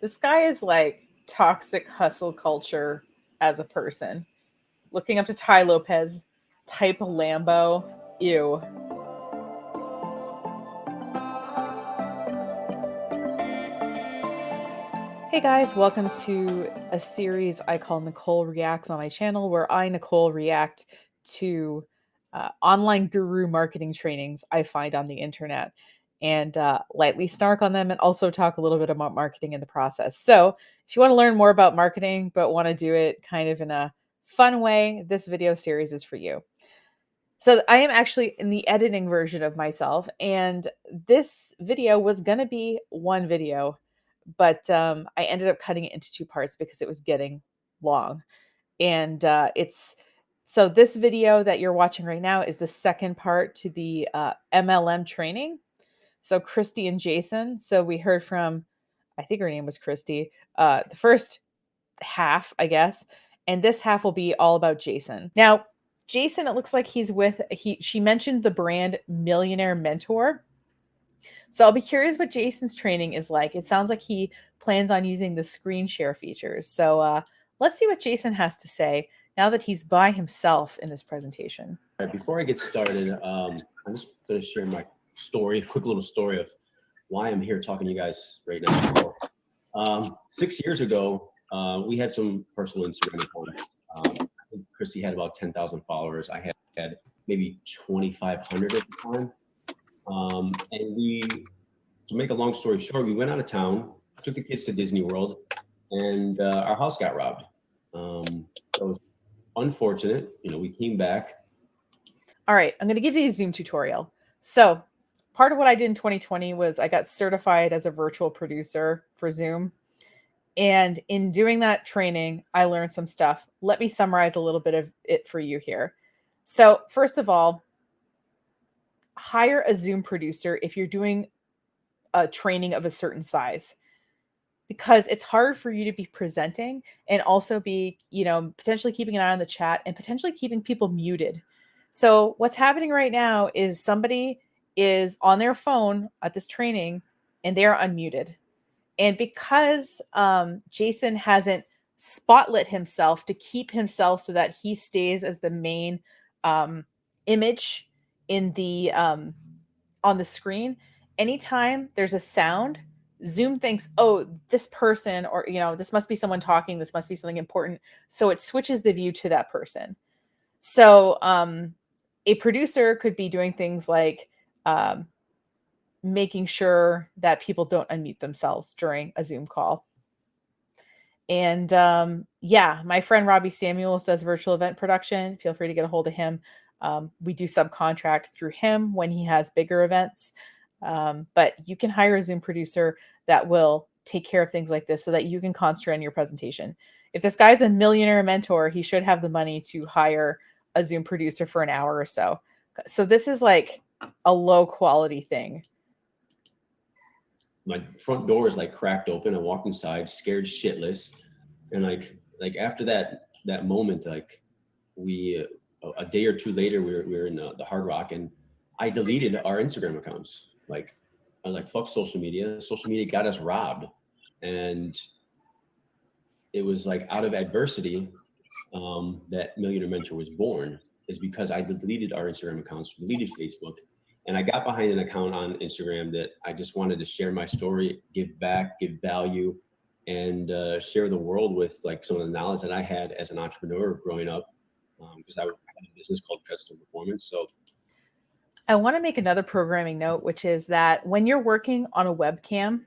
This guy is like toxic hustle culture as a person. Looking up to Ty Lopez, type Lambo. Ew. Hey guys, welcome to a series I call Nicole Reacts on my channel, where I, Nicole, react to online guru marketing trainings I find on the internet and lightly snark on them and also talk a little bit about marketing in the process. So if you want to learn more about marketing but want to do it kind of in a fun way, this video series is for you. So I am actually in the editing version of myself, and this video was going to be one video, but I ended up cutting it into two parts because it was getting long. And so this video that you're watching right now is the second part to the MLM training. So Christy and Jason. So we heard from, I think her name was Christy, the first half, I guess. And this half will be all about Jason. Now, Jason, it looks like she mentioned the brand Millionaire Mentor. So I'll be curious what Jason's training is like. It sounds like he plans on using the screen share features. So let's see what Jason has to say now that he's by himself in this presentation. All right, before I get started, I'm just going to share my story, a quick little story of why I'm here talking to you guys right now. So, 6 years ago, we had some personal Instagram accounts. I think Christy had about 10,000 followers. I had maybe 2,500 at the time. And to make a long story short, we went out of town, took the kids to Disney World, and our house got robbed. So it was unfortunate. We came back. All right, I'm going to give you a Zoom tutorial. So part of what I did in 2020 was I got certified as a virtual producer for Zoom. And in doing that training, I learned some stuff. Let me summarize a little bit of it for you here. So first of all, hire a Zoom producer if you're doing a training of a certain size, because it's hard for you to be presenting and also be, potentially keeping an eye on the chat and potentially keeping people muted. So what's happening right now is somebody is on their phone at this training and they're unmuted. And because Jason hasn't spotlit himself to keep himself so that he stays as the main image in the on the screen, anytime there's a sound, Zoom thinks, oh, this person, or this must be someone talking, this must be something important, so it switches the view to that person. So a producer could be doing things like making sure that people don't unmute themselves during a Zoom call. And yeah, my friend Robbie Samuels does virtual event production. Feel free to get a hold of him. We do subcontract through him when he has bigger events. But you can hire a Zoom producer that will take care of things like this so that you can concentrate on your presentation. If this guy's a millionaire mentor, he should have the money to hire a Zoom producer for an hour or so. So this is like a low quality thing. My front door is like cracked open. I walked inside, scared shitless. And like after that moment, like a day or two later, we were in the Hard Rock, and I deleted our Instagram accounts. Like, I was like, fuck social media. Social media got us robbed. And it was like out of adversity that Millionaire Mentor was born, is because I deleted our Instagram accounts, deleted Facebook. And I got behind an account on Instagram that I just wanted to share my story, give back, give value, and share the world with like some of the knowledge that I had as an entrepreneur growing up, because I had a business called Custom Performance. So I want to make another programming note, which is that when you're working on a webcam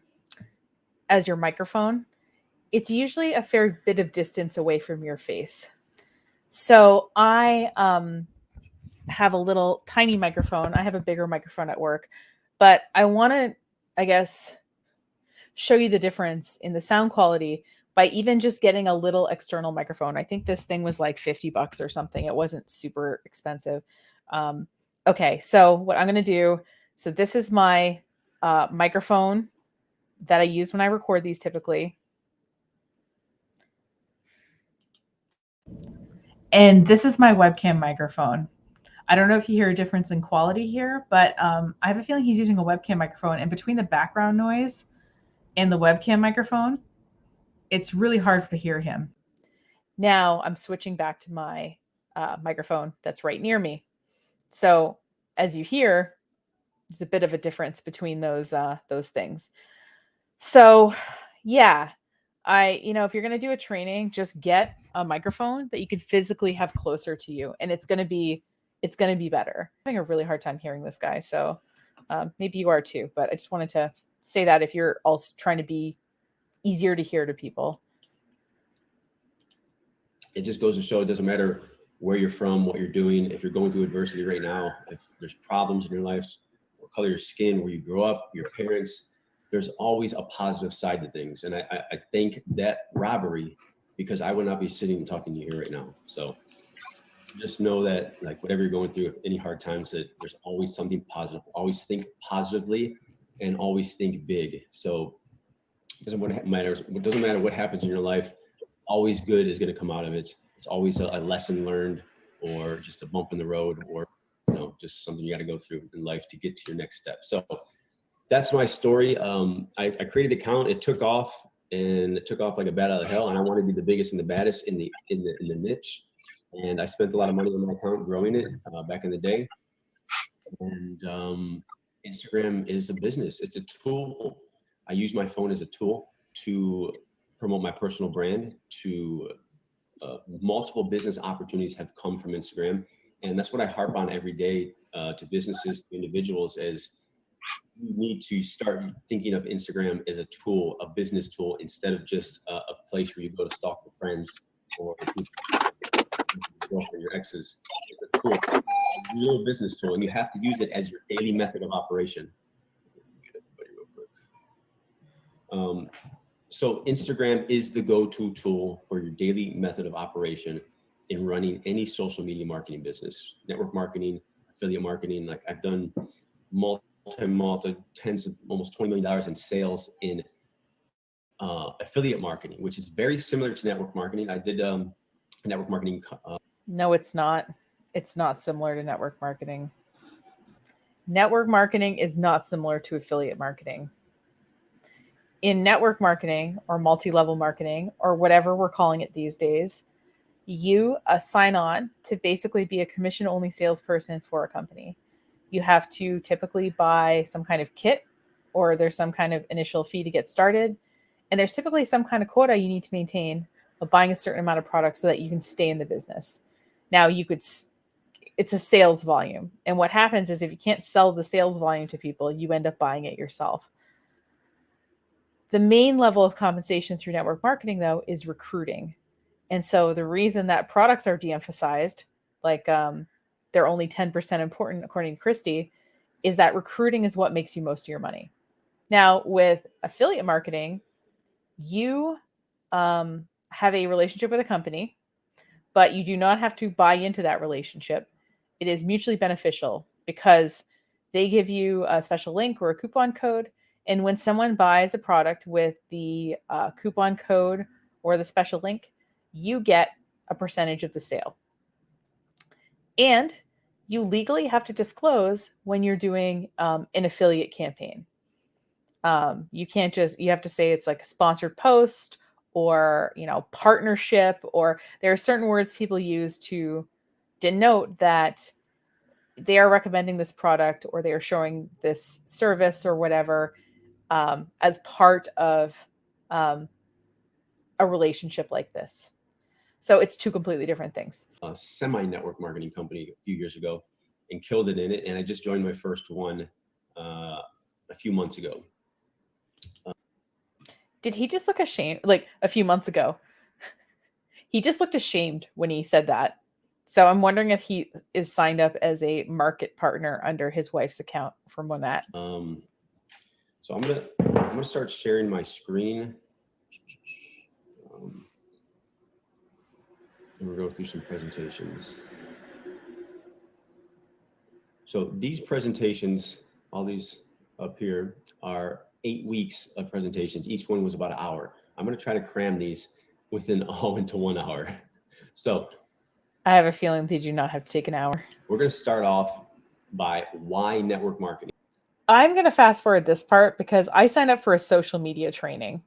as your microphone, it's usually a fair bit of distance away from your face. So I have a little tiny microphone. I have a bigger microphone at work, but I want to, I guess, show you the difference in the sound quality by even just getting a little external microphone. I think this thing was like $50 or something. It wasn't super expensive. Okay, so what I'm going to do, so this is my microphone that I use when I record these typically. And this is my webcam microphone. I don't know if you hear a difference in quality here, but I have a feeling he's using a webcam microphone, and between the background noise and the webcam microphone, it's really hard to hear him. Now I'm switching back to my microphone that's right near me. So as you hear, there's a bit of a difference between those things. So yeah, if you're going to do a training, just get a microphone that you can physically have closer to you, and it's going to be better. I'm having a really hard time hearing this guy, so maybe you are too, but I just wanted to say that if you're also trying to be easier to hear to people. It just goes to show it doesn't matter where you're from, what you're doing. If you're going through adversity right now, if there's problems in your life, what color your skin, where you grow up, your parents, there's always a positive side to things. And I think that robbery, because I would not be sitting and talking to you here right now. So just know that, like, whatever you're going through, any hard times, that there's always something positive. Always think positively and always think big. So it doesn't matter. It doesn't matter what happens in your life. Always good is going to come out of it. It's always a lesson learned, or just a bump in the road, or just something you got to go through in life to get to your next step. So that's my story. I created the account. It took off, and it took off like a bat out of hell. And I wanted to be the biggest and the baddest in the niche. And I spent a lot of money on my account growing it back in the day. And Instagram is a business. It's a tool. I use my phone as a tool to promote my personal brand. To multiple business opportunities have come from Instagram. And that's what I harp on every day to businesses, to individuals, as you need to start thinking of Instagram as a tool, a business tool, instead of just a place where you go to stalk your friends or your exes. It's a tool, a real business tool, and you have to use it as your daily method of operation. So Instagram is the go-to tool for your daily method of operation in running any social media marketing business, network marketing, affiliate marketing. Like, I've done tens of almost $20 million in sales in affiliate marketing, which is very similar to network marketing. I did network marketing. No, it's not. It's not similar to network marketing. Network marketing is not similar to affiliate marketing. In network marketing or multi-level marketing, or whatever we're calling it these days, you sign on to basically be a commission-only salesperson for a company. You have to typically buy some kind of kit, or there's some kind of initial fee to get started. And there's typically some kind of quota you need to maintain of buying a certain amount of products so that you can stay in the business. Now, it's a sales volume. And what happens is, if you can't sell the sales volume to people, you end up buying it yourself. The main level of compensation through network marketing, though, is recruiting. And so the reason that products are de-emphasized, like they're only 10% important, according to Christy, is that recruiting is what makes you most of your money. Now, with affiliate marketing, you have a relationship with a company, but you do not have to buy into that relationship. It is mutually beneficial because they give you a special link or a coupon code. And when someone buys a product with the coupon code or the special link, you get a percentage of the sale. And you legally have to disclose when you're doing an affiliate campaign. You can't you have to say it's like a sponsored post, or, partnership, or there are certain words people use to denote that they are recommending this product, or they are showing this service or whatever as part of a relationship like this. So it's two completely different things. A semi-network marketing company a few years ago and killed it in it. And I just joined my first one a few months ago. Did he just look ashamed? Like, a few months ago, he just looked ashamed when he said that. So I'm wondering if he is signed up as a market partner under his wife's account from Monat. So I'm gonna start sharing my screen. And we'll go through some presentations. So these presentations, all these up here, are 8 weeks of presentations. Each one was about an hour. I'm going to try to cram these all into 1 hour. So I have a feeling they do not have to take an hour. We're going to start off by why network marketing. I'm going to fast forward this part because I signed up for a social media training.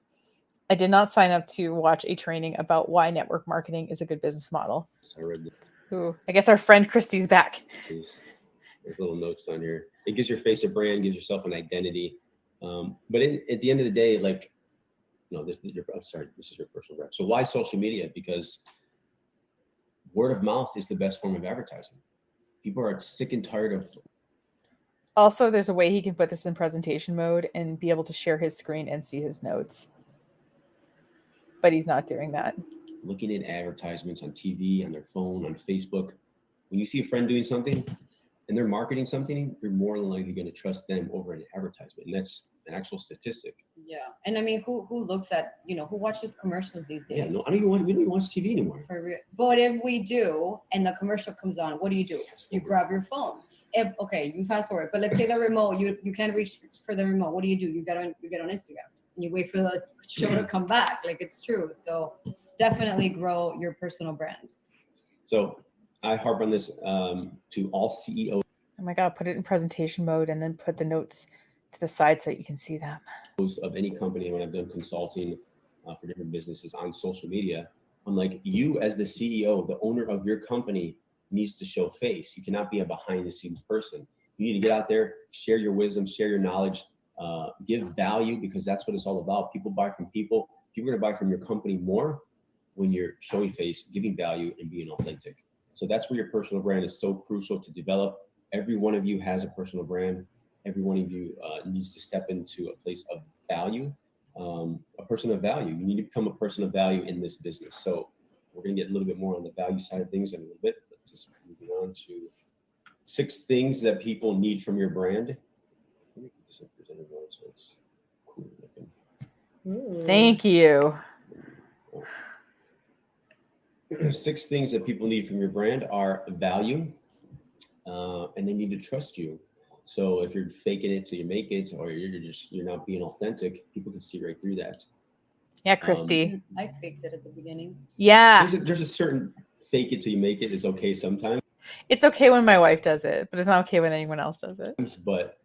I did not sign up to watch a training about why network marketing is a good business model. I read this. Ooh, I guess our friend Christy's back. There's little notes on here. It gives your face a brand, gives yourself an identity. But at the end of the day, like, no, this is your personal brand. So why social media? Because word of mouth is the best form of advertising. People are sick and tired of. Also, there's a way he can put this in presentation mode and be able to share his screen and see his notes. But he's not doing that. Looking at advertisements on TV, on their phone, on Facebook. When you see a friend doing something and they're marketing something, you're more than likely going to trust them over an advertisement. And that's an actual statistic. Yeah. And I mean, who looks at, who watches commercials these days? Yeah, no, we don't even watch TV anymore. For real. But if we do, and the commercial comes on, what do? You grab your phone. You fast forward, but let's say the remote, you can't reach for the remote. What do? You get on Instagram and you wait for the show to come back. Like, it's true. So definitely grow your personal brand. So I harp on this to all CEOs. Oh my God, put it in presentation mode and then put the notes to the side so that you can see them. Of any company, when I've done consulting for different businesses on social media, I'm like, you as the CEO, the owner of your company, needs to show face. You cannot be a behind the scenes person. You need to get out there, share your wisdom, share your knowledge, give value, because that's what it's all about. People buy from people. People are going to buy from your company more when you're showing face, giving value, and being authentic. So that's where your personal brand is so crucial to develop. Every one of you has a personal brand. Every one of you needs to step into a place of value, a person of value. You need to become a person of value in this business. So we're going to get a little bit more on the value side of things in a little bit. But just moving on to 6 things that people need from your brand. So it's cool looking. Thank you. 6 things that people need from your brand are value, and they need to trust you. So if you're faking it till you make it, or you're not being authentic, people can see right through that. Yeah, Christy. I faked it at the beginning. Yeah. There's a certain fake it till you make it is okay sometimes. It's okay when my wife does it, but it's not okay when anyone else does it. But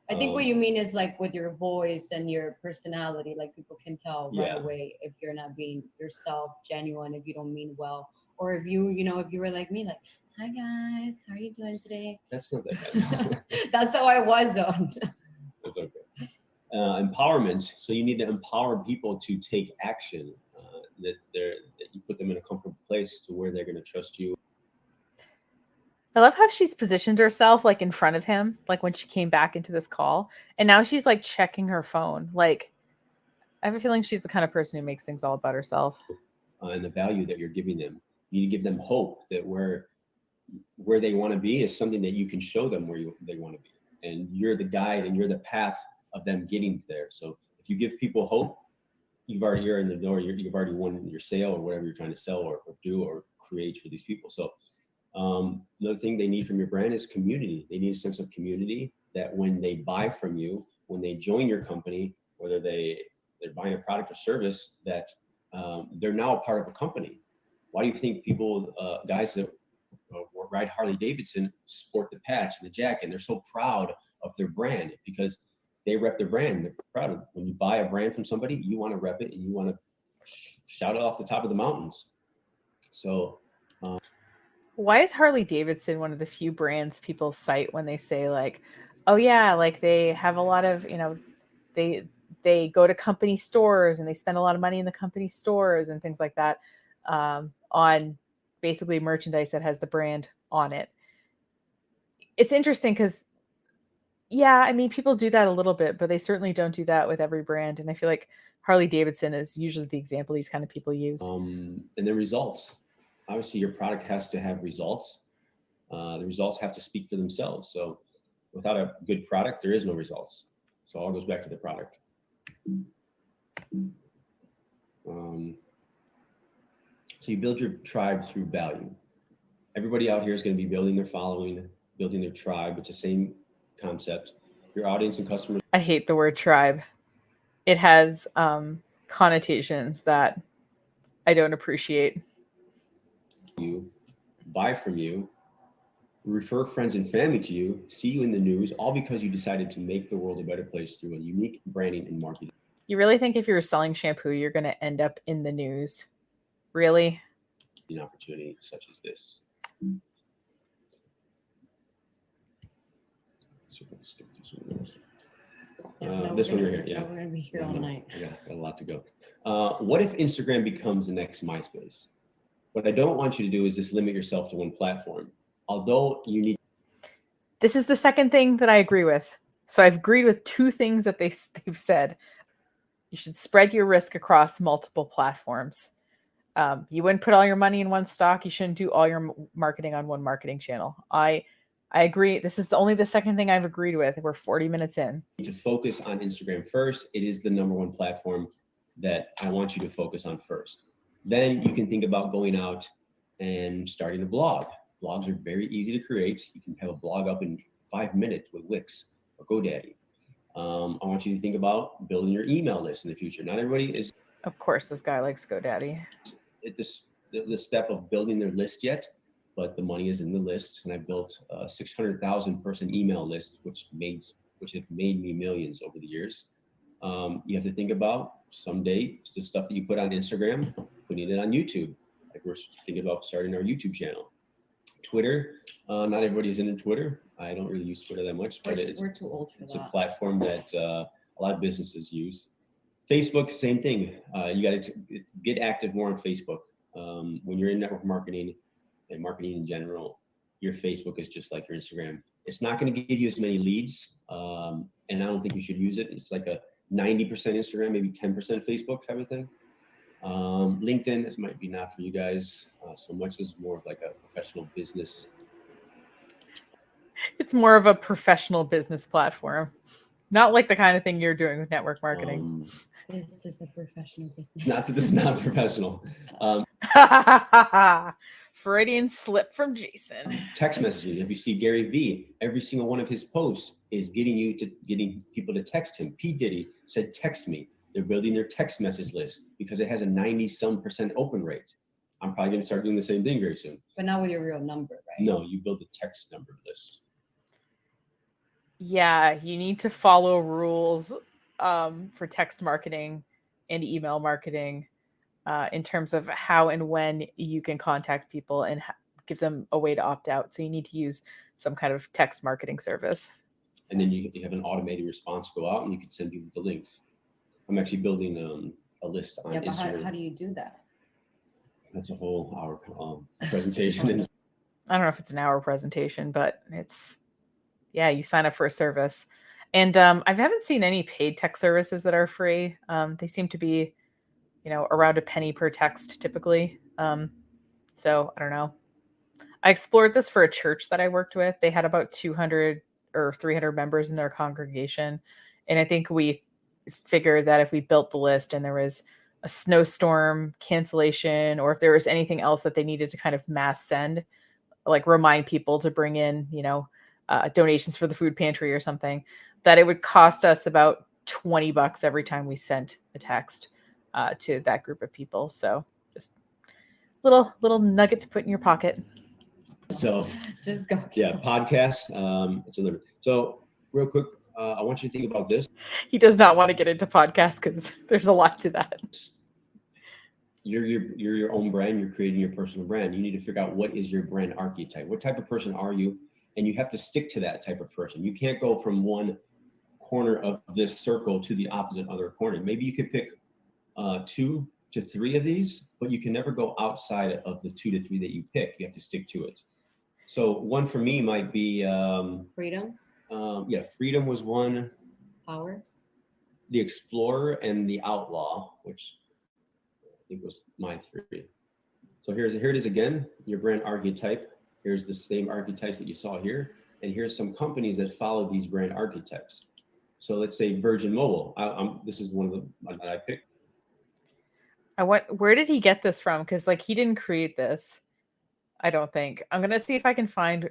I think what you mean is like with your voice and your personality, like people can tell right away if you're not being yourself, genuine, if you don't mean well, or if you were like me, like, hi guys, how are you doing today? That's not that bad. That's how I was on. That's okay. Empowerment. So you need to empower people to take action. That you put them in a comfortable place to where they're going to trust you. I love how she's positioned herself like in front of him, like when she came back into this call, and now she's like checking her phone. Like, I have a feeling she's the kind of person who makes things all about herself. And the value that you're giving them. You need to give them hope that where they want to be is something that you can show them where they want to be. And you're the guide and you're the path of them getting there. So if you give people hope, you're in the door, you've already won your sale or whatever you're trying to sell or do or create for these people. So another thing they need from your brand is community. They need a sense of community that when they buy from you, when they join your company, whether they're buying a product or service, that they're now a part of a company. Why do you think people, guys that ride Harley Davidson, sport the patch and the jacket, and they're so proud of their brand? Because they rep their brand. They're proud of it. When you buy a brand from somebody, you want to rep it and you want to shout it off the top of the mountains. So why is Harley Davidson one of the few brands people cite when they say like, oh yeah, like they have a lot of, they go to company stores and they spend a lot of money in the company stores and things like that, on basically merchandise that has the brand on it. It's interesting because, yeah, I mean, people do that a little bit, but they certainly don't do that with every brand. And I feel like Harley Davidson is usually the example these kind of people use. And then results. Obviously, your product has to have results. The results have to speak for themselves. So without a good product, there is no results. So it all goes back to the product. So you build your tribe through value. Everybody out here is going to be building their following, building their tribe. It's the same concept. Your audience and customers. I hate the word tribe. It has connotations that I don't appreciate. You buy from you, refer friends and family to you, see you in the news, all because you decided to make the world a better place through a unique branding and marketing. You really think if you're selling shampoo, you're going to end up in the news? Really? An opportunity such as this. This one right here. Yeah, we're gonna be here all night. I got a lot to go. What if Instagram becomes the next MySpace? What I don't want you to do is just limit yourself to one platform. Although you need. This is the second thing that I agree with. So I've agreed with two things that they've said. You should spread your risk across multiple platforms. You wouldn't put all your money in one stock. You shouldn't do all your marketing on one marketing channel. I agree. This is only the second thing I've agreed with. We're 40 minutes in. To focus on Instagram first. It is the #1 platform that I want you to focus on first. Then you can think about going out and starting a blog. Blogs are very easy to create. You can have a blog up in 5 minutes with Wix or GoDaddy. I want you to think about building your email list in the future. Not everybody is. Of course, this guy likes GoDaddy. At the step of building their list yet, but the money is in the list. And I built a 600,000 person email list, which have made me millions over the years. You have to think about someday the stuff that you put on Instagram, putting it on YouTube. Like we're thinking about starting our YouTube channel. Twitter, not everybody's into Twitter. I don't really use Twitter that much, but We're too old for it's that. a platform that a lot of businesses use. Facebook, same thing. You got to get active more on Facebook. When you're in network marketing and marketing in general, your Facebook is just like your Instagram. It's not going to give you as many leads, and I don't think you should use it. It's like a 90% Instagram, maybe 10% Facebook type of thing. LinkedIn, this might be not for you guys so much. This is more of like a professional business. It's more of a professional business platform. Not like the kind of thing you're doing with network marketing. This is a professional business. Not that this is not professional. Freudian slip from Jason. Text messaging. If you see Gary Vee, every single one of his posts is getting people to text him. P. Diddy said, text me. They're building their text message list because it has a 90-some% open rate. I'm probably going to start doing the same thing very soon. But not with your real number, right? No, you build a text number list. Yeah, you need to follow rules for text marketing and email marketing in terms of how and when you can contact people and give them a way to opt out. So you need to use some kind of text marketing service. And then you have an automated response go out and you can send people the links. I'm actually building a list on Instagram. How do you do that? That's a whole hour presentation. I don't know if it's an hour presentation, but it's, yeah, you sign up for a service. And I haven't seen any paid text services that are free. They seem to be, around a penny per text typically. So I don't know. I explored this for a church that I worked with. They had about 200 or 300 members in their congregation. And I think we figured that if we built the list and there was a snowstorm cancellation, or if there was anything else that they needed to kind of mass send, like remind people to bring in, donations for the food pantry or something, that it would cost us about $20 every time we sent a text to that group of people. So just little nugget to put in your pocket. So just go. Yeah, podcasts. It's a limit. So real quick, I want you to think about this. He does not want to get into podcasts because there's a lot to that. You're your own brand. You're creating your personal brand. You need to figure out what is your brand archetype. What type of person are you? And you have to stick to that type of person. You can't go from one corner of this circle to the opposite other corner. Maybe you could pick 2 to 3 of these, but you can never go outside of the 2 to 3 that you pick. You have to stick to it. So one for me might be Freedom. Freedom was one. Power. The Explorer and the Outlaw, which I think was my 3. So here it is again, your brand archetype. Here's the same archetypes that you saw here. And here's some companies that follow these brand archetypes. So let's say Virgin Mobile. This is one of the one that I picked. Where did he get this from? Because he didn't create this, I don't think. I'm gonna see if I can find.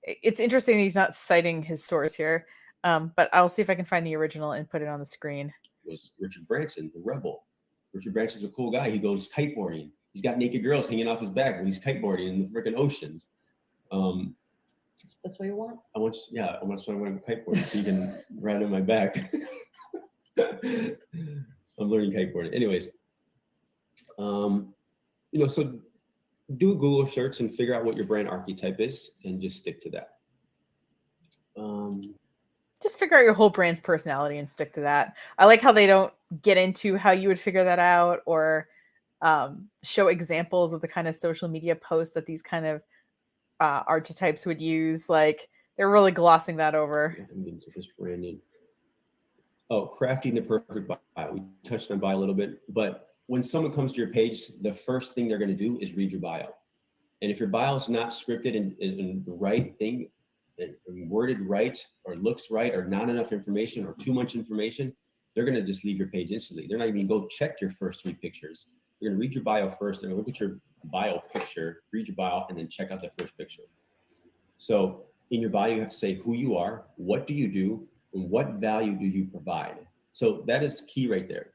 It's interesting that he's not citing his source here, but I'll see if I can find the original and put it on the screen. It was Richard Branson, the Rebel. Richard Branson's a cool guy. He goes kiteboarding. He's got naked girls hanging off his back when he's kiteboarding in the freaking oceans. That's what you want? I want to kiteboard so you can ride on my back. I'm learning kiteboarding. Anyways, so do a Google search and figure out what your brand archetype is and just stick to that. Just figure out your whole brand's personality and stick to that. I like how they don't get into how you would figure that out or show examples of the kind of social media posts that these kind of archetypes would use. Like they're really glossing that over. Branding. Oh, crafting the perfect bio. We touched on bio a little bit, but when someone comes to your page, the first thing they're going to do is read your bio. And if your bio is not scripted and the right thing, and worded right, or looks right, or not enough information, or too much information, they're going to just leave your page instantly. They're not even going to go check your first 3 pictures. They're going to read your bio first. They're going to look at your bio picture, read your bio, and then check out the first picture. So in your bio, you have to say who you are, what do you do, and what value do you provide? So that is key right there.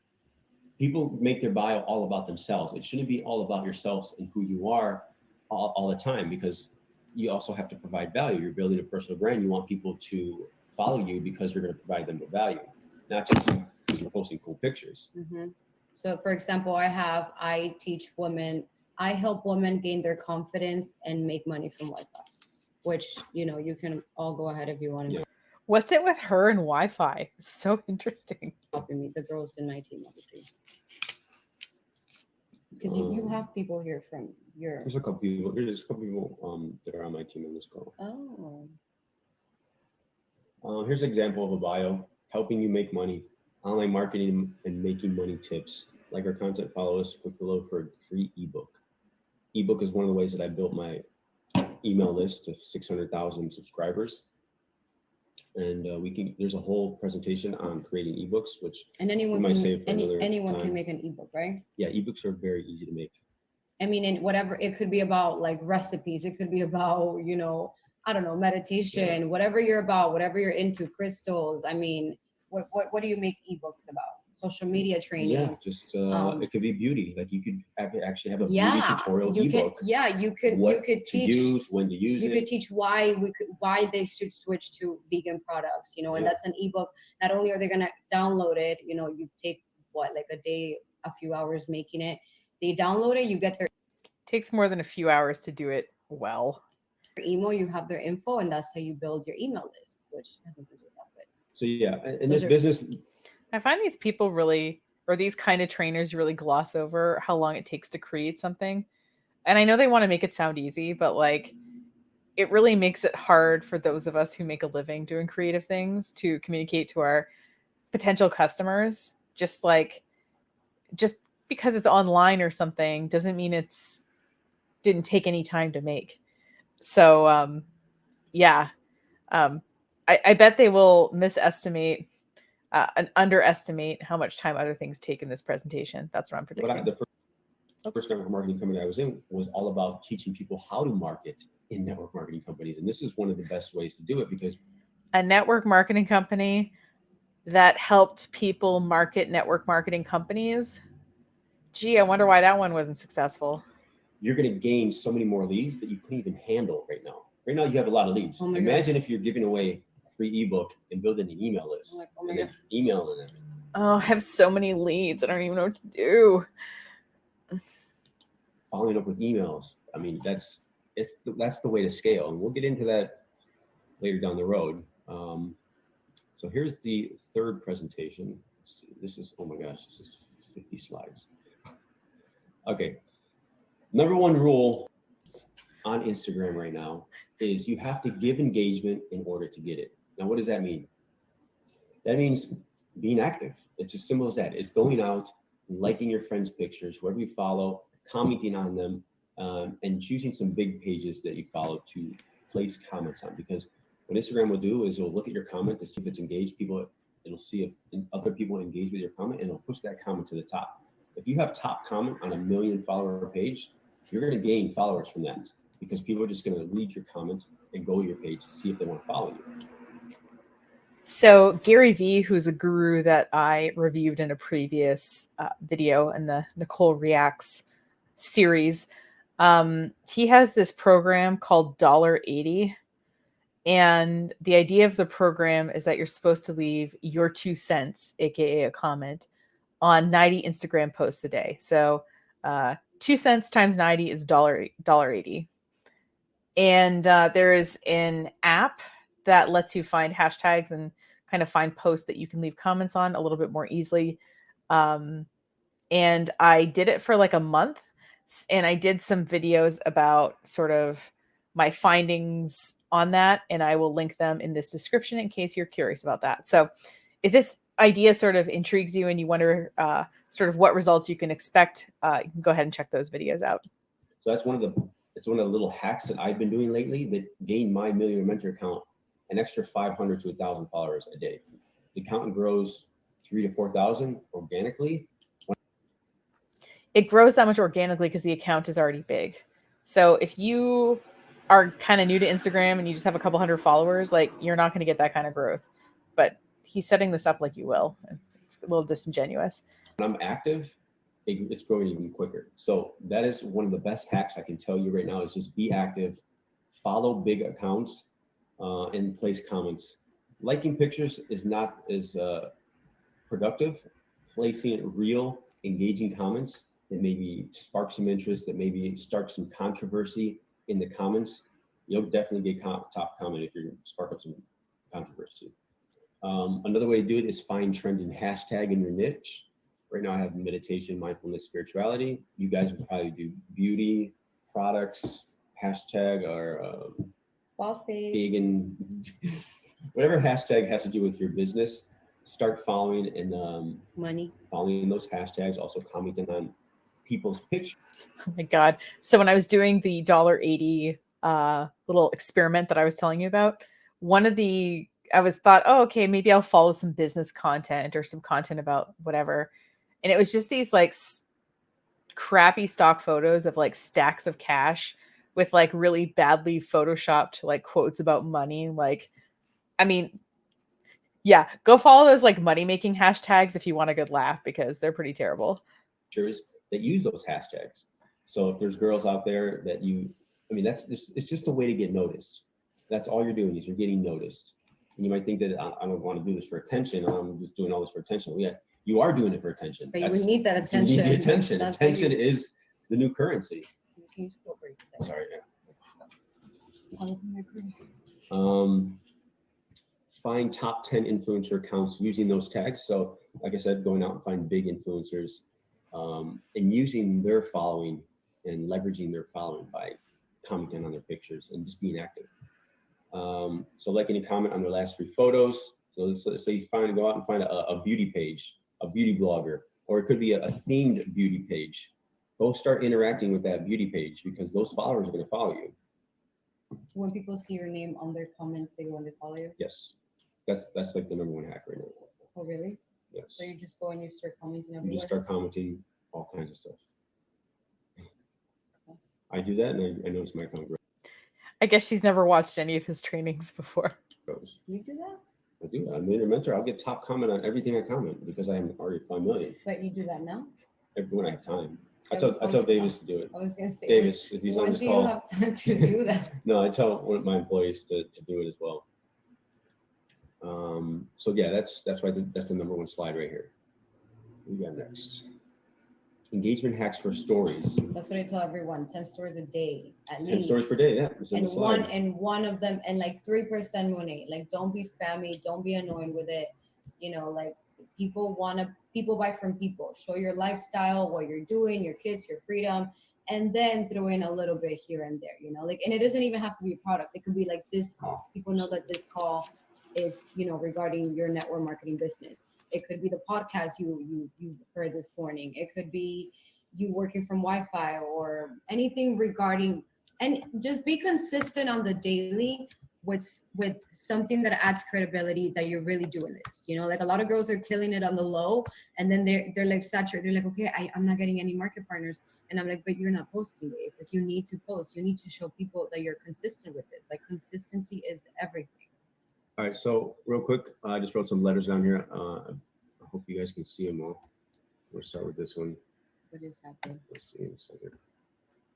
People make their bio all about themselves. It shouldn't be all about yourselves and who you are all the time, because you also have to provide value. You're building a personal brand. You want people to follow you because you're going to provide them with value, not just because you're posting cool pictures. Mm-hmm. So for example, I teach women, I help women gain their confidence and make money from Wi-Fi, which, you can all go ahead if you want to. Yeah. What's it with her and Wi-Fi? It's so interesting. Helping me, the girls in my team, obviously. Because you have people here from your. There's a couple people. There's a couple people that are on my team on this call. Oh. Here's an example of a bio: helping you make money, online marketing and making money tips. Like our content, follow us. Click below for a free ebook. Ebook is one of the ways that I built my email list to 600,000 subscribers. And there's a whole presentation on creating ebooks, which anyone might can, save for another anyone time. can make an ebook, right? Yeah, ebooks are very easy to make. I mean, and whatever, it could be about like recipes, it could be about, I don't know, meditation, whatever you're about, whatever you're into, crystals. I mean, what do you make ebooks about? Social media training. Yeah, just it could be beauty. Like you could actually have a beauty tutorial ebook. You could teach use, when to use it. You could teach why they should switch to vegan products, and that's an ebook. Not only are they gonna download it, you take like a day, a few hours making it. They download it, you get their Takes more than a few hours to do it well. email, you have their info, and that's how you build your email list, which has nothing to do with that. But so yeah, in this business, I find these people really, or these kind of trainers really gloss over how long it takes to create something. And I know they want to make it sound easy, but like it really makes it hard for those of us who make a living doing creative things to communicate to our potential customers. Just because it's online or something doesn't mean didn't take any time to make. So I bet they will misestimate and underestimate how much time other things take in this presentation. That's what I'm predicting. But the first network marketing company I was in was all about teaching people how to market in network marketing companies. And this is one of the best ways to do it, because a network marketing company that helped people market network marketing companies. Gee, I wonder why that one wasn't successful. You're going to gain so many more leads that you can't even handle right now. Right now, you have a lot of leads. Oh Imagine if you're giving away a free ebook and building an email list, and then emailing them. Oh, I have so many leads. I don't even know what to do. Following up with emails. I mean, that's the way to scale, and we'll get into that later down the road. So here's the third presentation. This is, oh my gosh, this is 50 slides. Okay. Number one rule on Instagram right now is you have to give engagement in order to get it. Now, what does that mean? That means being active. It's as simple as that. It's going out, liking your friends' pictures, whoever you follow, commenting on them, and choosing some big pages that you follow to place comments on. Because what Instagram will do is it'll look at your comment to see if it's engaged. It'll see if other people engage with your comment, and it'll push that comment to the top. If you have top comment on a 1 million follower page, you're going to gain followers from that, because people are just going to read your comments and go to your page to see if they want to follow you. So Gary Vee, who's a guru that I reviewed in a previous video in the Nicole Reacts series, he has this program called $80. And the idea of the program is that you're supposed to leave your 2 cents, aka a comment, on 90 Instagram posts a day. So 2 cents times 90 is $1.80. And there is an app that lets you find hashtags and kind of find posts that you can leave comments on a little bit more easily. And I did it for like a month, and I did some videos about sort of my findings on that, and I will link them in this description in case you're curious about that. So if this idea sort of intrigues you and you wonder sort of what results you can expect, you can go ahead and check those videos out. So that's one of the little hacks that I've been doing lately that gained my Millionaire Mentor account an extra 500 to 1,000 followers a day. The account grows 3,000 to 4,000 organically. It grows that much organically because the account is already big. So if you are kind of new to Instagram and you just have a couple hundred followers, like you're not going to get that kind of growth. But he's setting this up like you will. It's a little disingenuous. When I'm active, it's growing even quicker. So that is one of the best hacks I can tell you right now is just be active, follow big accounts, and place comments. Liking pictures is not as productive. Placing real, engaging comments that maybe spark some interest, that maybe start some controversy in the comments, you'll definitely get top comment if you spark up some controversy. Another way to do it is find trending hashtag in your niche. Right now I have meditation, mindfulness, spirituality. You guys would probably do beauty, products, hashtag, or Boss babe. vegan, whatever hashtag has to do with your business. Start following and Money. following those hashtags, also commenting on people's pictures. Oh my God. So when I was doing the $1.80 little experiment that I was telling you about, I was thought, oh, okay, maybe I'll follow some business content or some content about whatever. And it was just these like crappy stock photos of like stacks of cash with like really badly photoshopped like quotes about money. Like, I mean, yeah, go follow those like money making hashtags if you want a good laugh because they're pretty terrible. That use those hashtags. So if there's girls out there that it's just a way to get noticed. That's all you're doing is you're getting noticed. And you might think that I don't want to do this for attention. I'm just doing all this for attention. Well, yeah, you are doing it for attention. But we need that attention. You need the attention. That's attention is the new currency. Sorry. Find top 10 influencer accounts using those tags. So like I said, going out and find big influencers and using their following and leveraging their following by commenting on their pictures and just being active. So liking and comment on their last 3 photos. So you go out and find a beauty page, a beauty blogger, or it could be a themed beauty page. Go start interacting with that beauty page because those followers are going to follow you. When people see your name on their comments, they go and they follow you? Yes. That's like the #1 hack right now. Oh, really? Yes. So you just go and you start commenting everywhere? You just start commenting all kinds of stuff. Okay. I do that and I notice my account grows. I guess she's never watched any of his trainings before. You do that? I do that. I'm a mentor. I'll get top comment on everything I comment because I am already 5 million. But you do that now? When I have time. I tell Davis to do it. I was going to say, Davis, if he's on this call. When do you have time to do that? No, I tell one of my employees to do it as well. So yeah, that's why that's the #1 slide right here. We got next. Engagement hacks for stories. That's what I tell everyone. 10 stories a day at 10 least. stories per day, yeah. And one of them, and like 3% money. Like, don't be spammy. Don't be annoying with it. You know, like people buy from people. Show your lifestyle, what you're doing, your kids, your freedom, and then throw in a little bit here and there. You know, like, and it doesn't even have to be a product. It could be like this call. People know that this call is, you know, regarding your network marketing business. It could be the podcast you heard this morning. It could be you working from Wi-Fi or anything regarding, and just be consistent on the daily with something that adds credibility that you're really doing this. You know, like a lot of girls are killing it on the low and then they're like saturated. They're like, okay, I'm not getting any market partners. And I'm like, but you're not posting, babe. Like, you need to post. You need to show people that you're consistent with this. Like, consistency is everything. All right, so real quick, I just wrote some letters down here. I hope you guys can see them all. We'll start with this one. What is happening? Let's see in a second.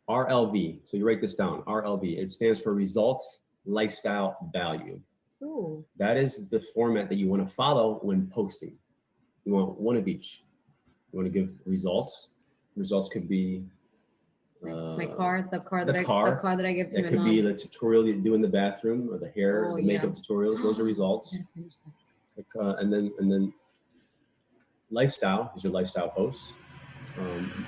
RLV. So you write this down. RLV. It stands for results, lifestyle, value. Ooh. That is the format that you want to follow when posting. You want one of each. You want to give results. Results could be My car, the car the that car. I give to that my could mom. be the tutorial you do in the bathroom, or the hair, Oh, the makeup tutorials. Those are results. Gotta finish that. And then lifestyle is your lifestyle posts.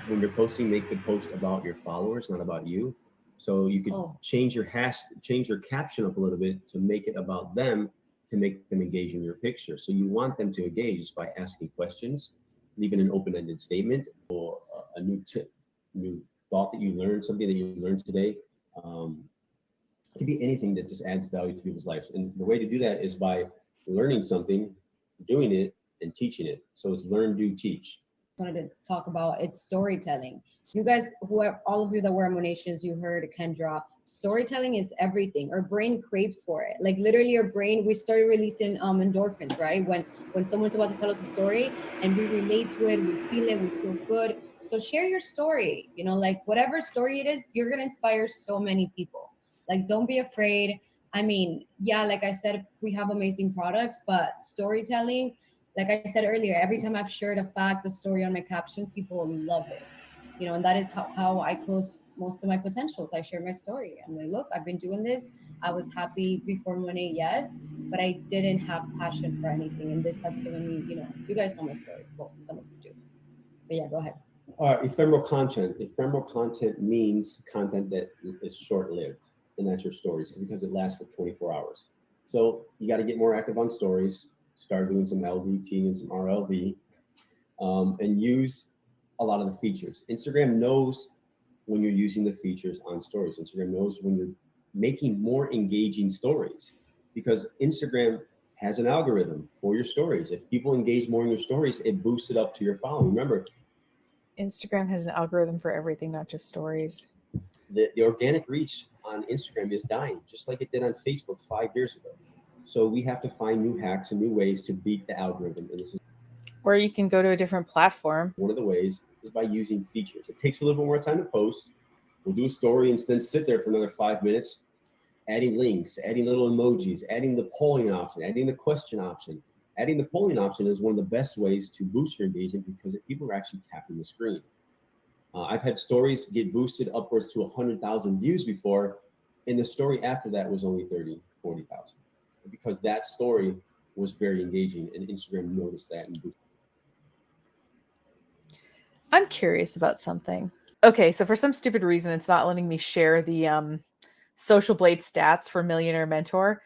When you're posting, make the post about your followers, not about you. So you could change your caption up a little bit to make it about them, to make them engage in your picture. So you want them to engage by asking questions, leaving an open-ended statement, or a new tip, new thought that you learned, something that you learned today. It could be anything that just adds value to people's lives. And the way to do that is by learning something, doing it, and teaching it. So it's learn, do, teach. Wanted to talk about it's storytelling. You guys, all of you that wear emanations, you heard Kendra. Storytelling is everything. Our brain craves for it. Like literally, your brain. We start releasing endorphins, right? When someone's about to tell us a story and we relate to it, we feel good. So share your story. You know, like whatever story it is, you're gonna inspire so many people. Like don't be afraid. I mean, yeah, like I said, we have amazing products, but storytelling. Like I said earlier, every time I've shared a fact, the story on my captions, people love it. You know, and that is how I close most of my potentials. I share my story. I'm like, look, I've been doing this. I was happy before money, yes, but I didn't have passion for anything. And this has given me, you know, you guys know my story. Well, some of you do. But yeah, go ahead. Ephemeral content. Ephemeral content means content that is short-lived, and that's your stories, because it lasts for 24 hours. So you got to get more active on stories. Start doing some LVT and some RLV, and use a lot of the features. Instagram knows when you're using the features on stories. Instagram knows when you're making more engaging stories, because Instagram has an algorithm for your stories. If people engage more in your stories, it boosts it up to your following. Remember, Instagram has an algorithm for everything, not just stories. the organic reach on Instagram is dying, just like it did on Facebook 5 years ago. So we have to find new hacks and new ways to beat the algorithm. And this is, or you can go to a different platform. one of the ways is by using features. It takes a little bit more time to post. We'll do a story and then sit there for another 5 minutes, adding links, adding little emojis, adding the polling option, adding the question option. Adding the polling option is one of the best ways to boost your engagement, because people are actually tapping the screen. I've had stories get boosted upwards to 100,000 views before, and the story after that was only 30, 40,000. Because that story was very engaging, and Instagram noticed that and boosted. I'm curious about something. Okay, so for some stupid reason, it's not letting me share the Social Blade stats for Millionaire Mentor.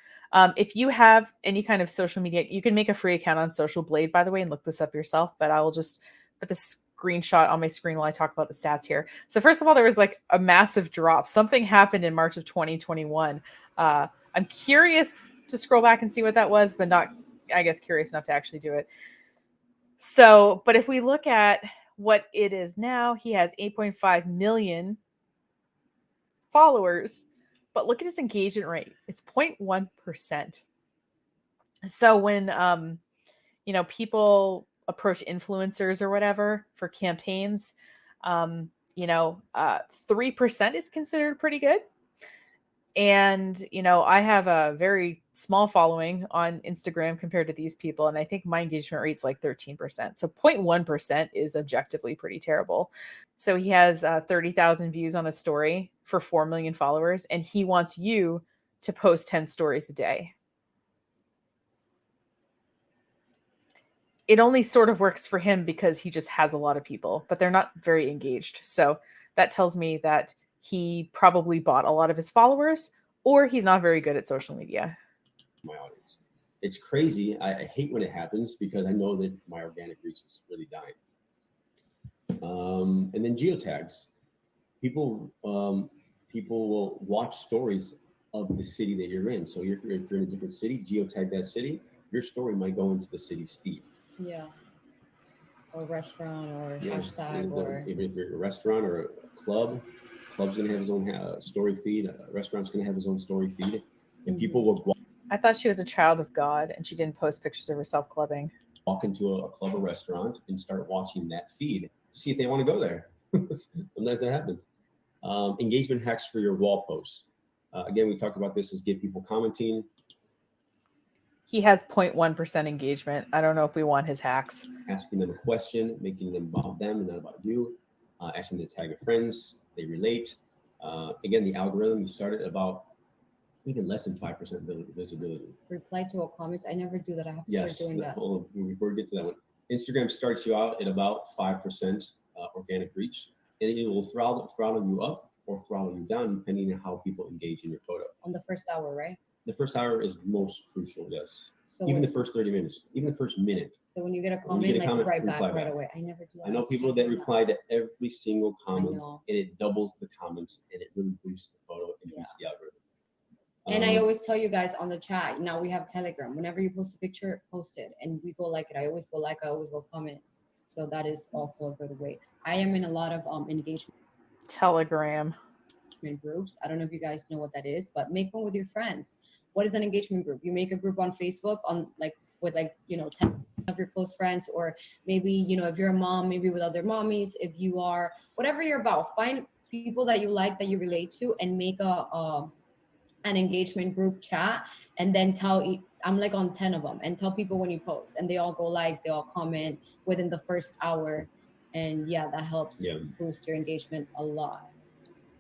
If you have any kind of social media, you can make a free account on Social Blade, by the way, and look this up yourself, but I will just put the screenshot on my screen while I talk about the stats here. So first of all, there was like a massive drop. Something happened in March of 2021. I'm curious to scroll back and see what that was, but not, I guess, curious enough to actually do it. So, but if we look at what it is now, he has 8.5 million followers, but look at his engagement rate. It's 0.1%. So when people approach influencers or whatever for campaigns, 3% is considered pretty good. And, I have a very small following on Instagram compared to these people. And I think my engagement rate's like 13%. So 0.1% is objectively pretty terrible. So he has 30,000 views on a story for 4 million followers. And he wants you to post 10 stories a day. It only sort of works for him because he just has a lot of people, but they're not very engaged. So that tells me that he probably bought a lot of his followers, or he's not very good at social media. My audience. It's crazy. I hate when it happens, because I know that my organic reach is really dying. And then geotags. People will watch stories of the city that you're in. So if you're in a different city, geotag that city. Your story might go into the city's feed. Yeah. Or restaurant or hashtag or if you're a restaurant or a club's gonna have his own story feed. A restaurant's gonna have his own story feed, and people will. I thought she was a child of God and she didn't post pictures of herself clubbing. Walk into a club or restaurant and start watching that feed to see if they want to go there. Sometimes that happens. Engagement hacks for your wall posts. Again, we talked about this is get people commenting. He has 0.1% engagement. I don't know if we want his hacks. Asking them a question, making them about them and not about you. Asking them to tag their friends, they relate. Again, the algorithm, we started about even less than 5% visibility. Reply to a comment. I never do that. I have to Yes, start doing that. before we get to that one, Instagram starts you out at about 5% organic reach, and it will throttle you up or throttle you down depending on how people engage in your photo. On the first hour, right? The first hour is most crucial, yes. So Even the first 30 minutes, even the first minute. So when you get a When you comment, get a comment, right back reply right back. away. I never do that. I know have to people start that doing reply to every single comment, know. and it doubles the comments, and it really boosts the photo and boosts the algorithm. And I always tell you guys on the chat, now we have Telegram. Whenever you post a picture, post it. And we go like it. I always go like, I always go comment. So that is also a good way. I am in a lot of engagement Telegram. groups. I don't know if you guys know what that is, but make one with your friends. What is an engagement group? You make a group on Facebook on with 10 of your close friends, or maybe, if you're a mom, maybe with other mommies. If you are, whatever you're about, find people that you like, that you relate to, and make an engagement group chat, and then I'm on 10 of them, and tell people when you post, and they all go they all comment within the first hour. And yeah, that helps boost your engagement a lot.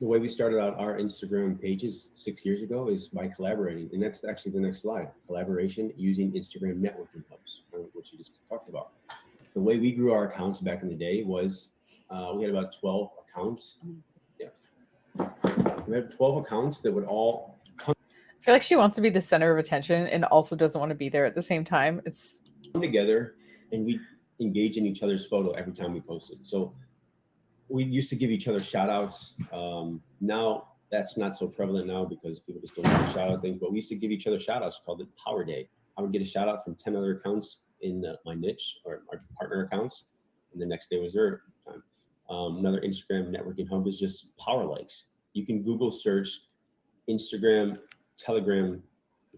The way we started out our Instagram pages 6 years ago is by collaborating. And that's actually the next slide, collaboration using Instagram networking hubs, which you just talked about. The way we grew our accounts back in the day was we had about 12 accounts. Yeah. We had 12 accounts that would all I feel like she wants to be the center of attention and also doesn't want to be there at the same time. It's come together, and we engage in each other's photo every time we posted. So we used to give each other shout outs. Now that's not so prevalent now because people just don't want to shout out things, but we used to give each other shout outs, called it Power Day. I would get a shout out from 10 other accounts in my niche or our partner accounts, and the next day was their time. Another Instagram networking hub is just Power Likes. You can Google search Instagram, Telegram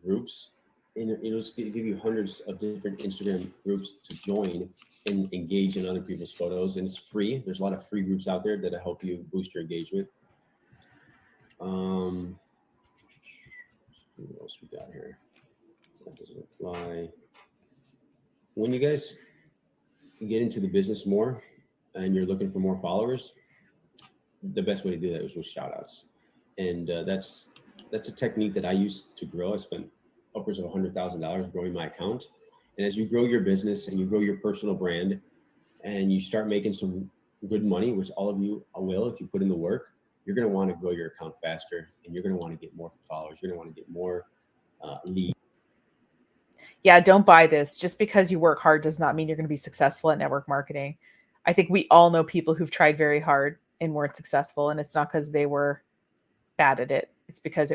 groups, and it'll give you hundreds of different Instagram groups to join and engage in other people's photos, and it's free. There's a lot of free groups out there that'll help you boost your engagement. What else we got here? That doesn't apply. When you guys get into the business more and you're looking for more followers, the best way to do that is with shout outs. And that's a technique that I used to grow. I spent upwards of $100,000 growing my account. And as you grow your business and you grow your personal brand and you start making some good money, which all of you will if you put in the work, you're going to want to grow your account faster, and you're going to want to get more followers. You're going to want to get more leads. Yeah, don't buy this. Just because you work hard does not mean you're going to be successful at network marketing. I think we all know people who've tried very hard and weren't successful, and it's not because they were bad at it. It's because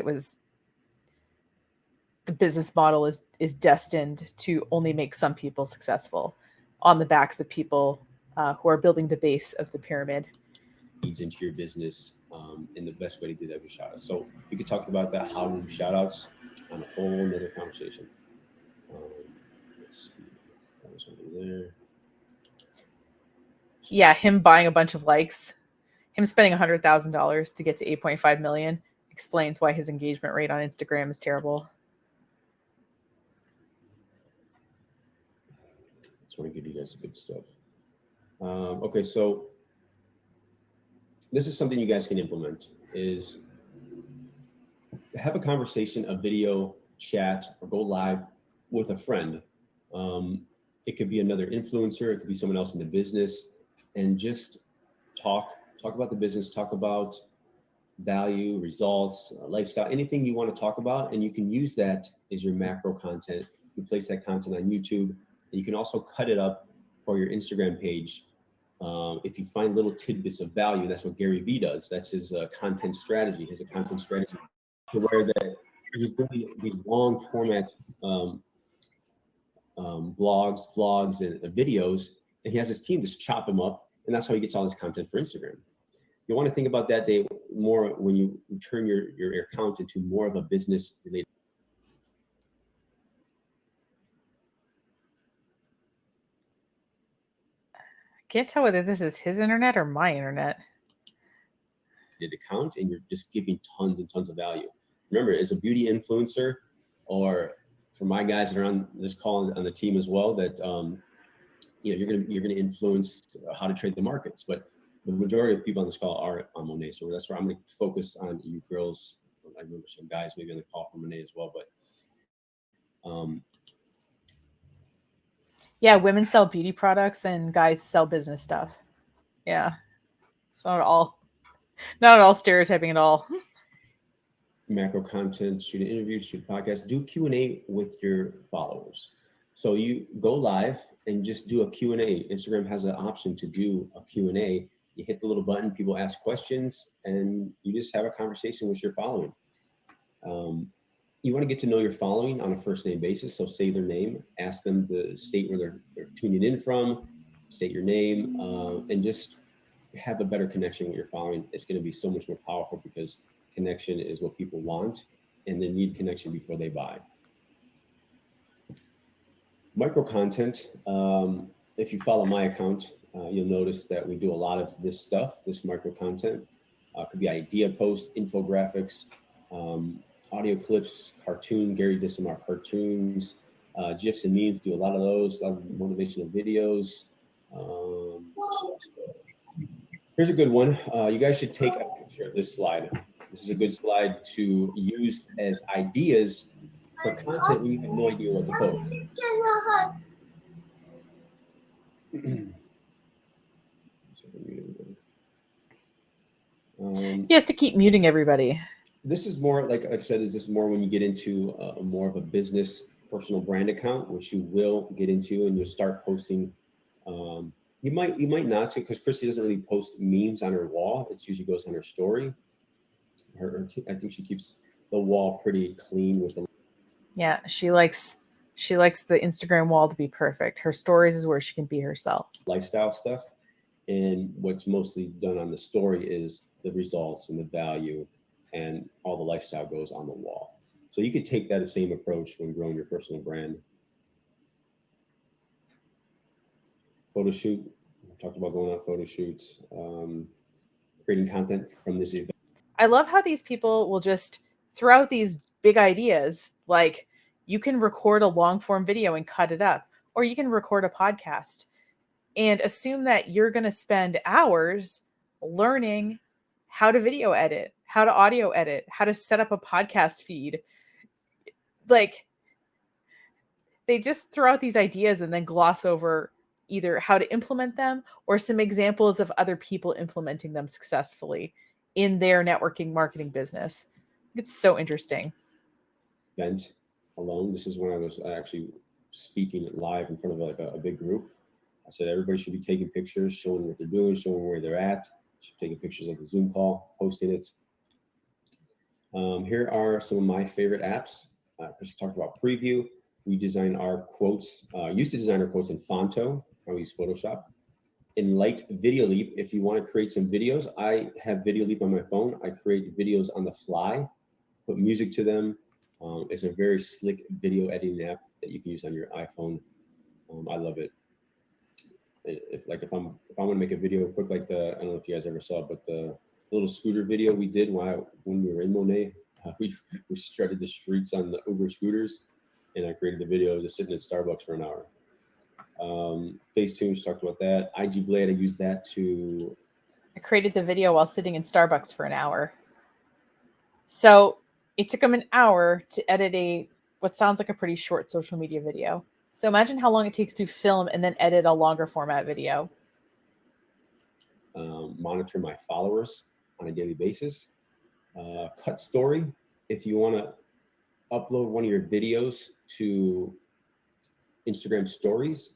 the business model is destined to only make some people successful on the backs of people who are building the base of the pyramid. Leads into your business, and the best way to do that is shout outs. So we could talk about that, how to do shout outs on a whole nother conversation. Let's see, that was over there. Yeah, him buying a bunch of likes, him spending $100,000 to get to 8.5 million explains why his engagement rate on Instagram is terrible. Just want to give you guys the good stuff. Okay, so this is something you guys can implement, is have a conversation, a video chat, or go live with a friend. It could be another influencer, it could be someone else in the business, and just talk about the business, talk about value, results, lifestyle, anything you want to talk about, and you can use that as your macro content. You can place that content on YouTube, and you can also cut it up for your Instagram page. If you find little tidbits of value, that's what Gary Vee does. That's his content strategy. He has a content strategy to where that he's doing these long format blogs, vlogs, and videos, and he has his team just chop them up, and that's how he gets all his content for Instagram. You want to think about that day more when you turn your account into more of a business related. Can't tell whether this is his internet or my internet. Account, and you're just giving tons and tons of value. remember, as a beauty influencer, or for my guys that are on this call on the team as well, that you know, you're gonna influence how to trade the markets. But the majority of people on this call are on Monet, so that's where I'm gonna focus on you girls. I remember some guys maybe on the call from Monet as well, but yeah, women sell beauty products and guys sell business stuff. Yeah, it's not at all stereotyping at all. macro content, shoot an interview, shoot a podcast, do Q&A with your followers. So you go live and just do a Q&A. Instagram has an option to do a Q&A. You hit the little button, people ask questions, and you just have a conversation with your following. You want to get to know your following on a first name basis. So say their name, ask them to state where they're tuning in from, state your name, and just have a better connection with your following. It's going to be so much more powerful because connection is what people want, and they need connection before they buy. Micro content. If you follow my account, you'll notice that we do a lot of this stuff, this micro content. Could be idea posts, infographics, audio clips, cartoon. Gary did some of our cartoons, GIFs and memes, do a lot of those, a lot of motivational videos. Here's a good one. You guys should take a picture of this slide. This is a good slide to use as ideas for content when you have no idea what to post. He has to keep muting everybody. This is more, like I said, this is more when you get into more of a business personal brand account, which you will get into, and you'll start posting. You might not, because Christy doesn't really post memes on her wall. It usually goes on her story. I think she keeps the wall pretty clean with the. Yeah, she likes the Instagram wall to be perfect. Her stories is where she can be herself. Lifestyle stuff, and what's mostly done on the story is the results and the value, and all the lifestyle goes on the wall. So you could take that same approach when growing your personal brand. Photo shoot. We talked about going on photo shoots, creating content from this event. I love how these people will just throw out these big ideas. Like, you can record a long form video and cut it up, or you can record a podcast and assume that you're going to spend hours learning how to video edit, how to audio edit, how to set up a podcast feed. Like, they just throw out these ideas and then gloss over either how to implement them or some examples of other people implementing them successfully in their networking marketing business. It's so interesting. Event alone. This is when I was actually speaking live in front of like a big group. I said everybody should be taking pictures, showing what they're doing, showing where they're at, taking pictures of the Zoom call, posting it. Here are some of my favorite apps. Chris talked about Preview. We design our quotes, used to design our quotes in Fonto. I use Photoshop. In Light Video Leap, if you want to create some videos, I have Video Leap on my phone. I create videos on the fly, put music to them. It's a very slick video editing app that you can use on your iPhone. I love it. If I want to make a video quick, like I don't know if you guys ever saw, but the little scooter video we did when we were in Monet, we strutted the streets on the Uber scooters, and I created the video just sitting at Starbucks for an hour. Facetune, talked about that. IG Blade, I used that to. I created the video while sitting in Starbucks for an hour. So it took him an hour to edit what sounds like a pretty short social media video. So imagine how long it takes to film and then edit a longer format video. Monitor my followers on a daily basis. Cut Story, if you want to upload one of your videos to Instagram stories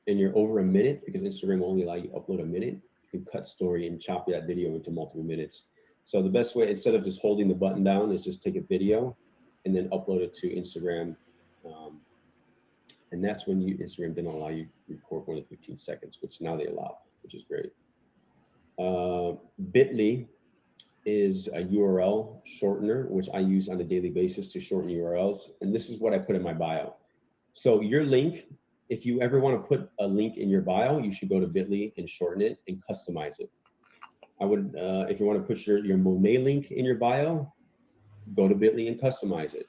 and you're over a minute, because Instagram will only allow you to upload a minute, you can cut story and chop that video into multiple minutes. So the best way, instead of just holding the button down, is just take a video and then upload it to Instagram. And that's when Instagram didn't allow you to record more than 15 seconds, which now they allow, which is great. Bitly is a URL shortener, which I use on a daily basis to shorten URLs. And this is what I put in my bio. So your link, if you ever want to put a link in your bio, you should go to Bitly and shorten it and customize it. I would, if you want to put your Monet link in your bio, go to Bitly and customize it.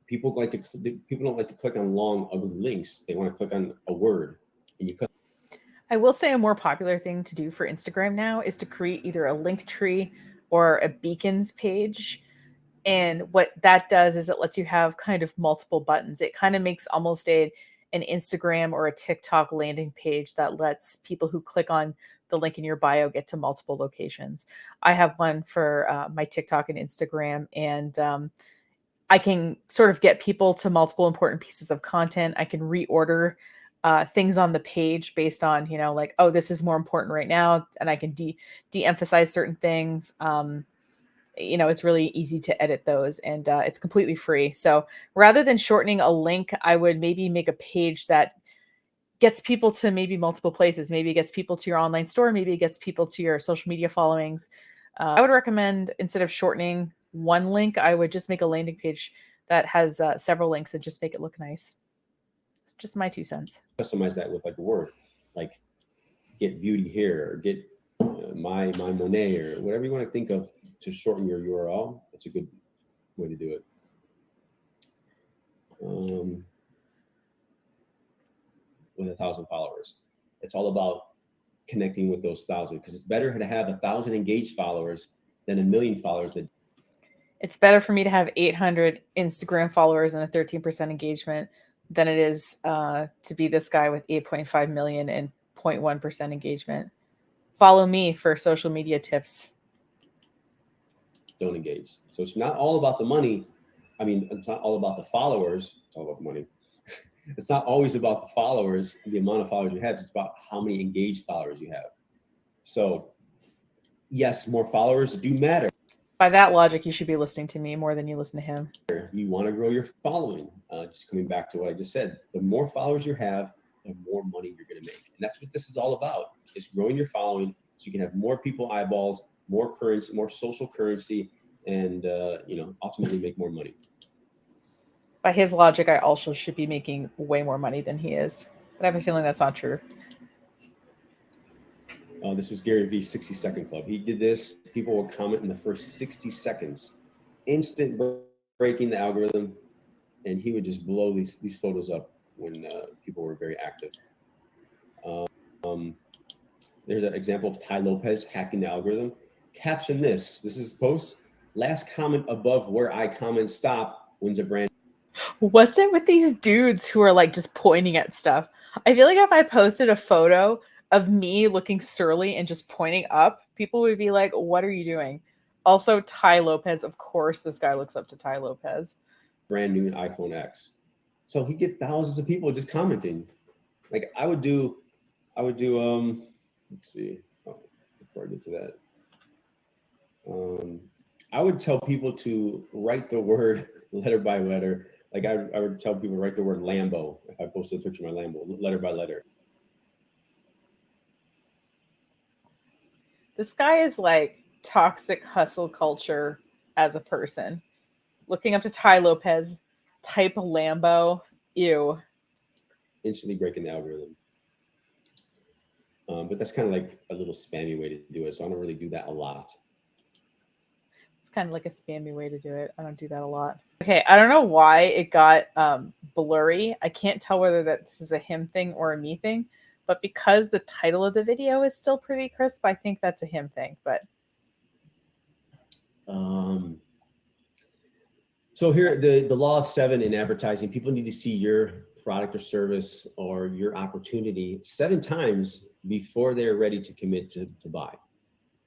People don't like to click on long, ugly links. They want to click on a word, and you I will say a more popular thing to do for Instagram now is to create either a link tree or a beacons page. And what that does is it lets you have kind of multiple buttons. It kind of makes almost an Instagram or a TikTok landing page that lets people who click on the link in your bio get to multiple locations. I have one for my TikTok and Instagram, and I can sort of get people to multiple important pieces of content. I can reorder things on the page based on, like, oh, this is more important right now, and I can de-emphasize certain things. It's really easy to edit those, and it's completely free. So rather than shortening a link, I would maybe make a page that gets people to maybe multiple places. Maybe it gets people to your online store. Maybe it gets people to your social media followings. I would recommend, instead of shortening one link, I would just make a landing page that has several links and just make it look nice. It's just my 2 cents. customize that with like a word, like get beauty here, or get my Monet, or whatever you want to think of to shorten your URL. That's a good way to do it. With 1,000 followers, it's all about connecting with those 1,000, because it's better to have 1,000 engaged followers than 1,000,000 followers that. It's better for me to have 800 Instagram followers and a 13% engagement than it is to be this guy with 8.5 million and 0.1% engagement. Follow me for social media tips. Don't engage. So it's not all about the money. I mean, it's not all about the followers. It's all about the money. It's not always about the followers, the amount of followers you have. It's about how many engaged followers you have. So yes, more followers do matter. By that logic, you should be listening to me more than you listen to him. You want to grow your following. Just coming back to what I just said, the more followers you have, the more money you're going to make. And that's what this is all about, is growing your following so you can have more people eyeballs, more currency, more social currency, and ultimately make more money. By his logic, I also should be making way more money than he is. But I have a feeling that's not true. This was Gary V's 60-second club. He did this. People will comment in the first 60 seconds, instant breaking the algorithm, and he would just blow these photos up when people were very active. There's an example of Ty Lopez hacking the algorithm. Caption this. This is post. Last comment above where I comment stop wins a brand. What's it with these dudes who are like just pointing at stuff? I feel like if I posted a photo of me looking surly and just pointing up, people would be like, what are you doing? Also, Ty Lopez, of course, this guy looks up to Ty Lopez. Brand new iPhone X. So he get thousands of people just commenting. Like I would do, let's see, before I get to that. I would tell people to write the word letter by letter. Like I would tell people to write the word Lambo if I posted a picture of my Lambo, letter by letter. This guy is like toxic hustle culture as a person. Looking up to Ty Lopez, type Lambo, ew. Instantly breaking the algorithm. But that's kind of like a little spammy way to do it. So I don't really do that a lot. It's kind of like a spammy way to do it. I don't do that a lot. Okay, I don't know why it got blurry. I can't tell whether this is a him thing or a me thing, but because the title of the video is still pretty crisp, I think that's a him thing. But so here, the law of 7 in advertising, people need to see your product or service or your opportunity 7 times before they're ready to commit to buy.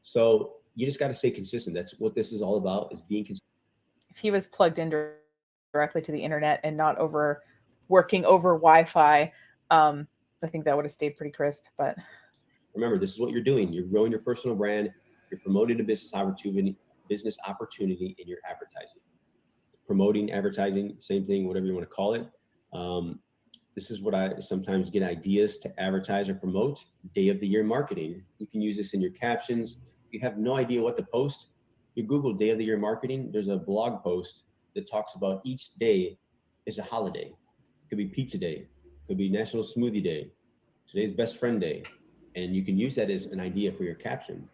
So you just got to stay consistent. That's what this is all about, is being consistent. If he was plugged in directly to the internet and not working over Wi-Fi, I think that would have stayed pretty crisp. But remember, this is what you're doing. You're growing your personal brand. You're promoting a business opportunity in your advertising. Promoting, advertising, same thing, whatever you want to call it. This is what I sometimes get ideas to advertise or promote. Day of the year marketing. You can use this in your captions. If you have no idea what to post, you Google day of the year marketing. There's a blog post that talks about each day is a holiday. It could be pizza day. It could be National Smoothie Day. Today's best friend day. And you can use that as an idea for your caption.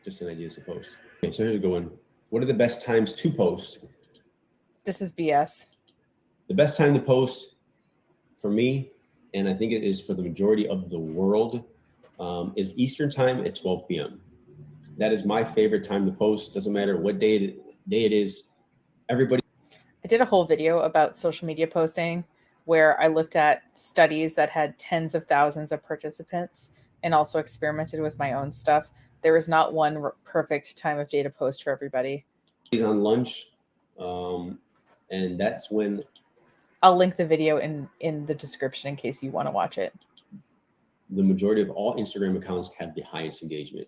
Just an idea to post. Okay, so here's a good one. What are the best times to post? This is BS. The best time to post for me, and I think it is for the majority of the world, is Eastern time at 12 p.m. That is my favorite time to post. Doesn't matter what day it is. Everybody. I did a whole video about social media posting where I looked at studies that had tens of thousands of participants and also experimented with my own stuff. There is not one perfect time of day to post for everybody. He's on lunch, and that's when I'll link the video in the description in case you want to watch it. The majority of all Instagram accounts have the highest engagement.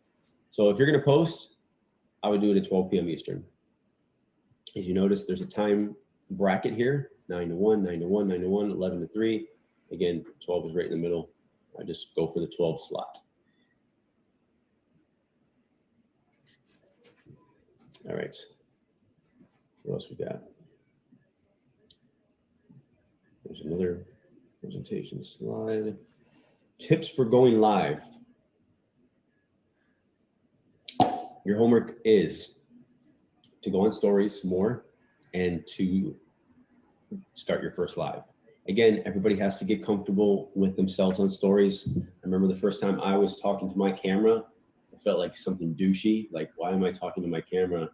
So if you're going to post, I would do it at 12 p.m. Eastern. As you notice, there's a time bracket here, 9 to 1, 9 to 1, 9 to 1, 11 to 3. Again, 12 is right in the middle. I just go for the 12 slot. All right. What else we got? There's another presentation slide. Tips for going live. Your homework is to go on stories more and to start your first live. Again, everybody has to get comfortable with themselves on stories. I remember the first time I was talking to my camera, I felt like something douchey. Like, why am I talking to my camera?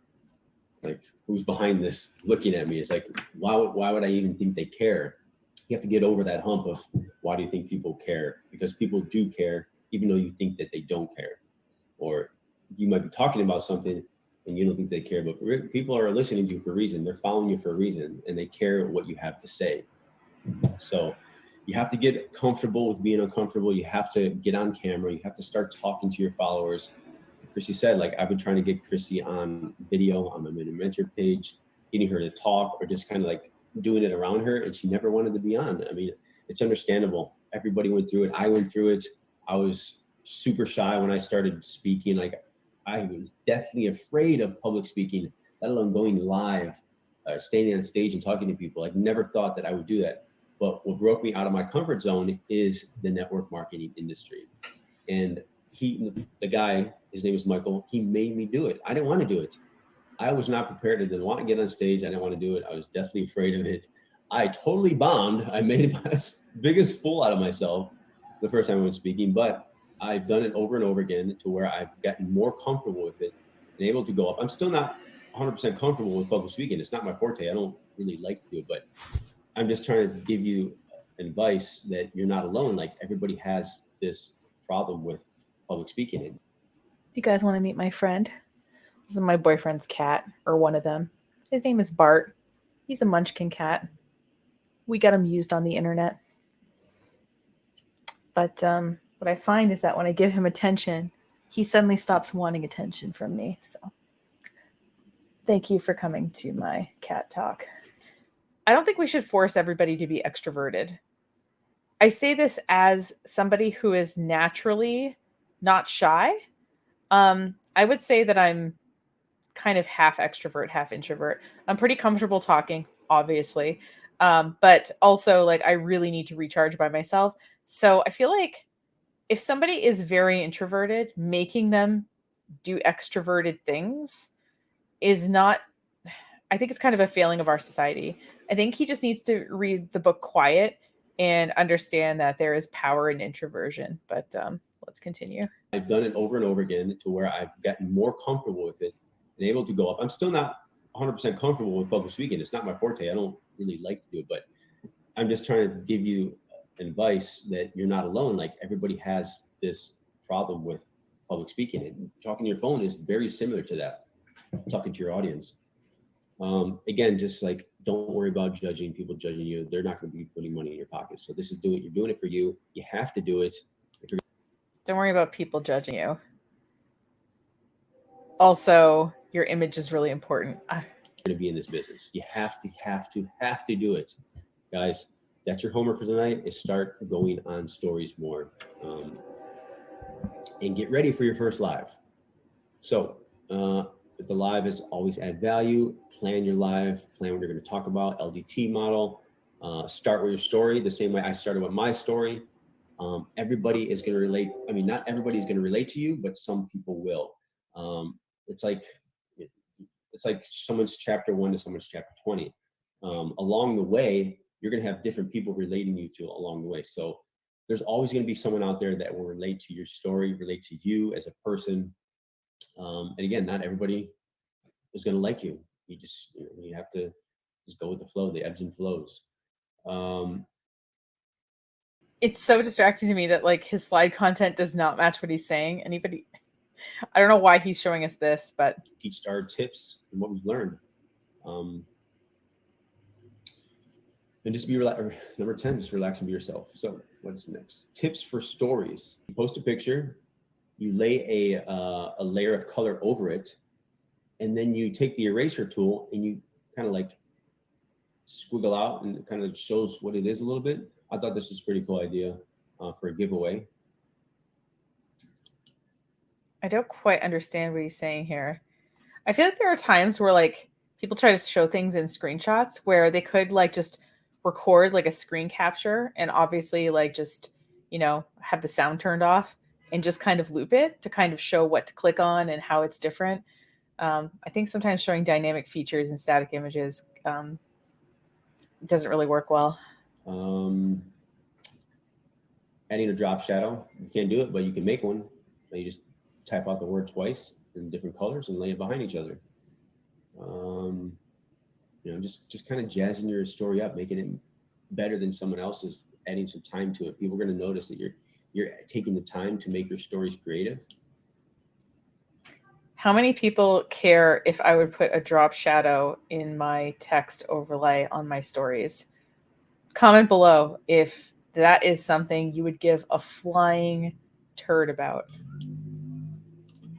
Like, who's behind this looking at me? It's like, why would I even think they care? You have to get over that hump of why do you think people care? Because people do care, even though you think that they don't care. Or you might be talking about something and you don't think they care, but people are listening to you for a reason. They're following you for a reason, and they care what you have to say. So you have to get comfortable with being uncomfortable. You have to get on camera. You have to start talking to your followers. Chrissy said, like, I've been trying to get Chrissy on video on my mentor page, getting her to talk, or just kind of like doing it around her, and she never wanted to be on. I mean, it's understandable. Everybody went through it. I went through it. I was super shy when I started speaking. Like, I was deathly afraid of public speaking, let alone going live, standing on stage and talking to people. I never thought that I would do that. But what broke me out of my comfort zone is the network marketing industry. And the guy, his name is Michael, he made me do it. I didn't want to do it. I was not prepared. I didn't want to get on stage. I didn't want to do it. I was deathly afraid of it. I totally bombed. I made my biggest fool out of myself the first time I was speaking, but I've done it over and over again to where I've gotten more comfortable with it and able to go up. I'm still not 100% comfortable with public speaking. It's not my forte. I don't really like to do it, but I'm just trying to give you advice that you're not alone. Like, everybody has this problem with public speaking. You guys want to meet my friend? This is my boyfriend's cat, or one of them. His name is Bart. He's a munchkin cat. We got him used on the internet. But what I find is that when I give him attention, he suddenly stops wanting attention from me. So thank you for coming to my cat talk. I don't think we should force everybody to be extroverted. I say this as somebody who is naturally not shy. I would say that I'm kind of half extrovert, half introvert. I'm pretty comfortable talking, obviously. But also, like, I really need to recharge by myself. So I feel like if somebody is very introverted, making them do extroverted things is not, I think it's kind of a failing of our society. I think he just needs to read the book Quiet and understand that there is power in introversion. But let's continue. I've done it over and over again to where I've gotten more comfortable with it and able to go up. I'm still not 100% comfortable with public speaking. It's not my forte. I don't really like to do it, but I'm just trying to give you advice that you're not alone. Like, everybody has this problem with public speaking, and talking to your phone is very similar to that, talking to your audience. Again, just like, don't worry about people judging you. They're not going to be putting money in your pocket. So this is you're doing it for you. You have to do it. Don't worry about people judging you. Also, your image is really important. To be in this business, you have to do it, guys. That's your homework for tonight, is start going on stories more, and get ready for your first live. So if the live is always add value, plan your live, plan what you're going to talk about, LDT model. Start with your story the same way I started with my story. Everybody is going to relate. I mean, not everybody is going to relate to you, but some people will. It's it's like someone's chapter 1 to someone's chapter 20. Along the way, you're going to have different people relating you to along the way. So there's always going to be someone out there that will relate to your story, relate to you as a person. And again, not everybody is going to like you. You just, you have to just go with the flow, the ebbs and flows. It's so distracting to me that like his slide content does not match what he's saying. Anybody, I don't know why he's showing us this, but teach our tips and what we've learned. And just be relaxed. Number 10, just relax and be yourself. So what's next? Tips for stories. You post a picture, you lay a layer of color over it, and then you take the eraser tool and you kind of like squiggle out, and it kind of shows what it is a little bit. I thought this was a pretty cool idea for a giveaway. I don't quite understand what he's saying here. I feel like there are times where like people try to show things in screenshots where they could like just record like a screen capture and obviously like just, you know, have the sound turned off and just kind of loop it to kind of show what to click on and how it's different. I think sometimes showing dynamic features and static images doesn't really work well. Adding a drop shadow, you can't do it, but you can make one. You just type out the word twice in different colors and lay it behind each other. You know, just kind of jazzing your story up, making it better than someone else's, adding some time to it. People are going to notice that you're taking the time to make your stories creative. How many people care if I would put a drop shadow in my text overlay on my stories? Comment below if that is something you would give a flying turd about.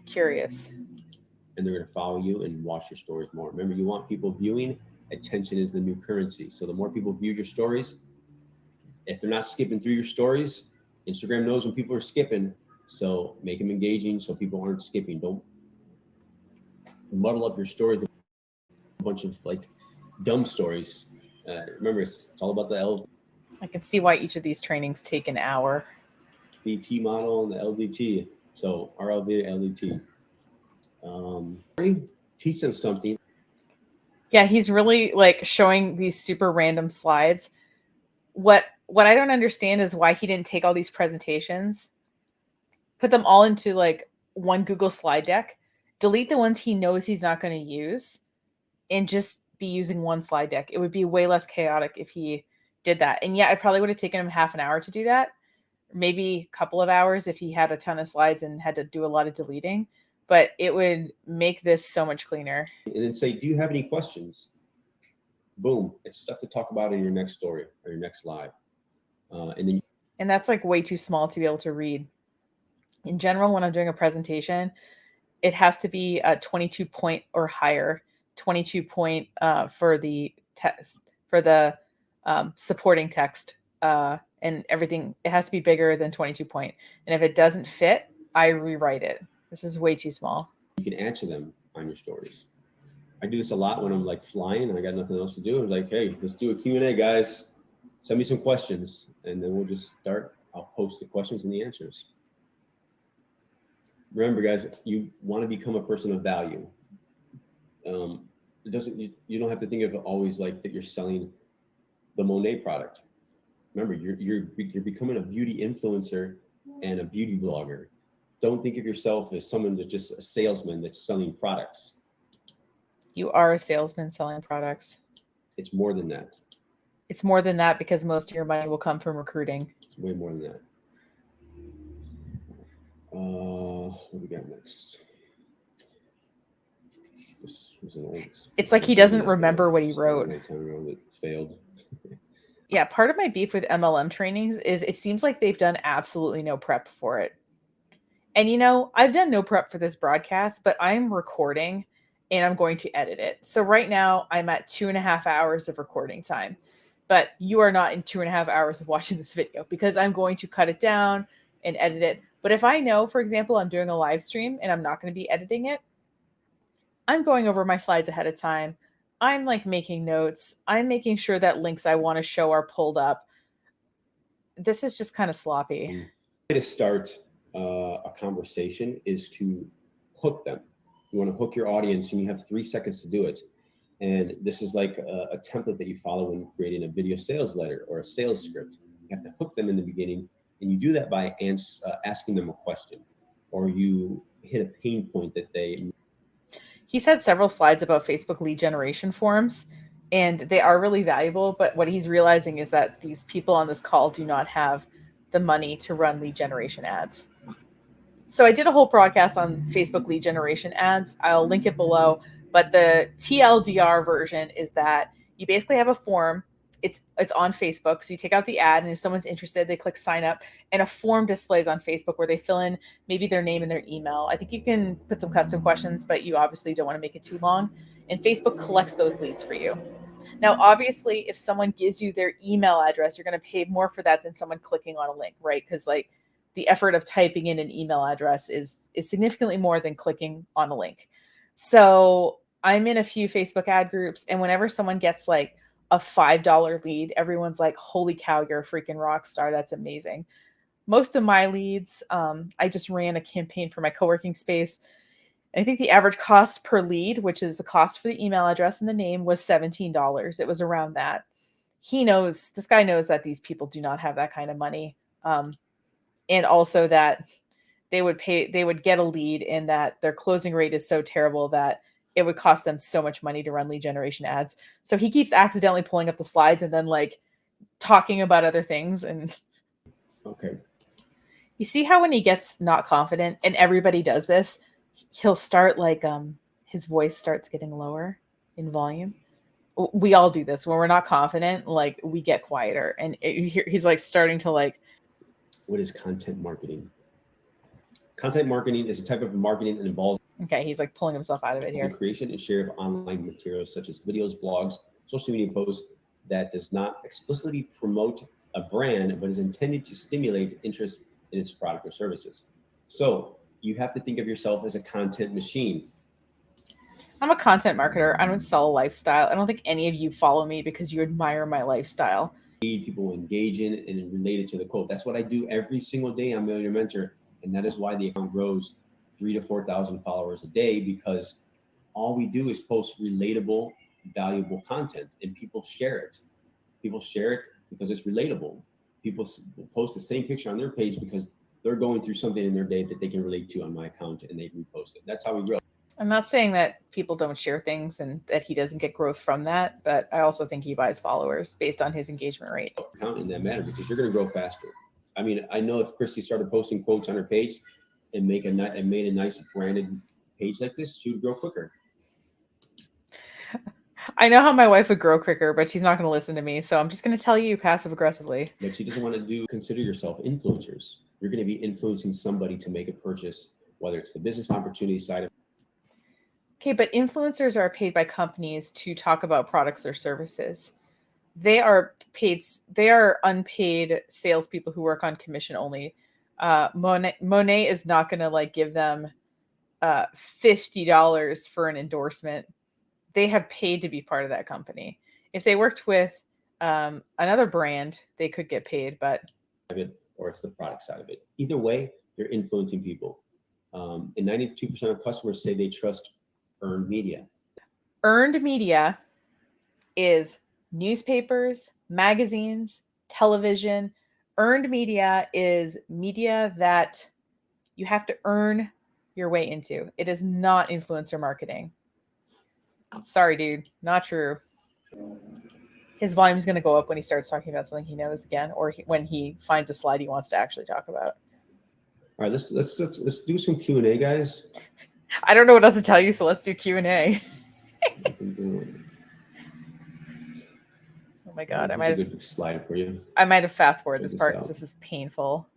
Curious. And they're going to follow you and watch your stories more. Remember, you want people viewing. Attention is the new currency. So the more people view your stories, if they're not skipping through your stories, Instagram knows when people are skipping. So make them engaging so people aren't skipping. Don't muddle up your stories with a bunch of like dumb stories. Remember, it's all about the I can see why each of these trainings take an hour. LDT model and the LDT. So RLV, LDT. Teach them something. Yeah, he's really like showing these super random slides. What I don't understand is why he didn't take all these presentations, put them all into like one Google slide deck, delete the ones he knows he's not going to use, and just be using one slide deck. It would be way less chaotic if he did that. And yeah, it probably would have taken him half an hour to do that, maybe a couple of hours if he had a ton of slides and had to do a lot of deleting, but it would make this so much cleaner. And then say, do you have any questions? Boom, it's stuff to talk about in your next story or your next live. And that's like way too small to be able to read. In general, when I'm doing a presentation, it has to be a 22 point or higher. 22 point for the text, for the supporting text, and everything. It has to be bigger than 22 point. And if it doesn't fit, I rewrite it. This is way too small. You can answer them on your stories. I do this a lot when I'm like flying and I got nothing else to do. I'm like, hey, let's do a Q&A, guys. Send me some questions, and then we'll just start. I'll post the questions and the answers. Remember, guys, you want to become a person of value. It doesn't. You don't have to think of it always like that you're selling the Monet product. Remember, you're becoming a beauty influencer and a beauty blogger. Don't think of yourself as someone that's just a salesman that's selling products. You are a salesman selling products. It's more than that. It's more than that because most of your money will come from recruiting. It's way more than that. What do we got next? This was an old. It's like he doesn't remember what he wrote. A long time ago that failed. Yeah, part of my beef with MLM trainings is it seems like they've done absolutely no prep for it. And you know, I've done no prep for this broadcast, but I'm recording and I'm going to edit it. So right now I'm at 2.5 hours of recording time, but you are not in 2.5 hours of watching this video because I'm going to cut it down and edit it. But if I know, for example, I'm doing a live stream and I'm not going to be editing it, I'm going over my slides ahead of time. I'm like making notes. I'm making sure that links I want to show are pulled up. This is just kind of sloppy. The way to start a conversation is to hook them. You want to hook your audience, and you have 3 seconds to do it. And this is like a template that you follow when creating a video sales letter or a sales script. You have to hook them in the beginning, and you do that by asking them a question, or you hit a pain point that they. He's had several slides about Facebook lead generation forms, and they are really valuable. But what he's realizing is that these people on this call do not have the money to run lead generation ads. So I did a whole broadcast on Facebook lead generation ads. I'll link it below. But the TLDR version is that you basically have a form. It's on Facebook. So you take out the ad, and if someone's interested, they click sign up, and a form displays on Facebook where they fill in maybe their name and their email. I think you can put some custom questions, but you obviously don't want to make it too long. And Facebook collects those leads for you. Now, obviously, if someone gives you their email address, you're going to pay more for that than someone clicking on a link, right? Because like the effort of typing in an email address is significantly more than clicking on a link. So I'm in a few Facebook ad groups, and whenever someone gets like a $5 lead, everyone's like, holy cow, you're a freaking rock star. That's amazing. Most of my leads, I just ran a campaign for my co-working space. I think the average cost per lead, which is the cost for the email address and the name, was $17. It was around that. This guy knows that these people do not have that kind of money. And also that they would get a lead, and that their closing rate is so terrible that it would cost them so much money to run lead generation ads. So he keeps accidentally pulling up the slides and then like talking about other things. And Okay. you see how when he gets not confident, and everybody does this, he'll start like his voice starts getting lower in volume. We all do this when we're not confident. Like we get quieter, and he's like starting to like. What is content marketing? Content marketing is a type of marketing that involves Okay, he's like pulling himself out of it here. the creation and share of online materials such as videos, blogs, social media posts that does not explicitly promote a brand, but is intended to stimulate interest in its product or services. So you have to think of yourself as a content machine. I'm a content marketer. I don't sell a lifestyle. I don't think any of you follow me because you admire my lifestyle. People engage in it and relate it to the code. That's what I do every single day on Millionaire Mentor. And that is why the account grows 3,000 to 4,000 followers a day, because all we do is post relatable, valuable content, and people share it. People share it because it's relatable. People post the same picture on their page because they're going through something in their day that they can relate to on my account, and they repost it. That's how we grow. I'm not saying that people don't share things and that he doesn't get growth from that, but I also think he buys followers based on his engagement rate. Account in that matter, because you're going to grow faster. I mean, I know if Christy started posting quotes on her page and made a nice branded page like this, she would grow quicker. I know how my wife would grow quicker, but she's not going to listen to me. So I'm just going to tell you passive aggressively. But she doesn't want to consider yourself influencers. You're going to be influencing somebody to make a purchase, whether it's the business opportunity side of. Okay, but influencers are paid by companies to talk about products or services. They are unpaid salespeople who work on commission only. Monet is not going to like give them $50 for an endorsement. They have paid to be part of that company. If they worked with another brand, they could get paid, but or it's the product side of it. Either way, they're influencing people. And 92% of customers say they trust earned media. Earned media is newspapers, magazines, television. Earned media is media that you have to earn your way into. It is not influencer marketing. Sorry, dude. Not true. His volume is going to go up when he starts talking about something he knows again, or when he finds a slide he wants to actually talk about. All right, let's do some Q&A, guys. I don't know what else to tell you, so let's do Q&A. Oh my God, I might have good slide for you. I might have fast forwarded this part because this is painful.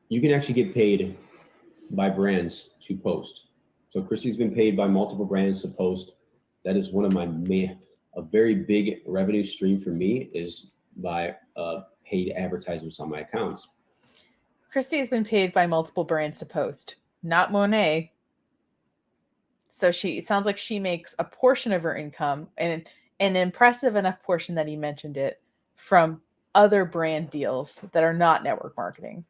You can actually get paid by brands to post. So Christy's been paid by multiple brands to post. That is one of my a very big revenue stream for me is by paid advertisements on my accounts. Christy has been paid by multiple brands to post, not Monet. So it sounds like she makes a portion of her income, and an impressive enough portion that he mentioned it, from other brand deals that are not network marketing.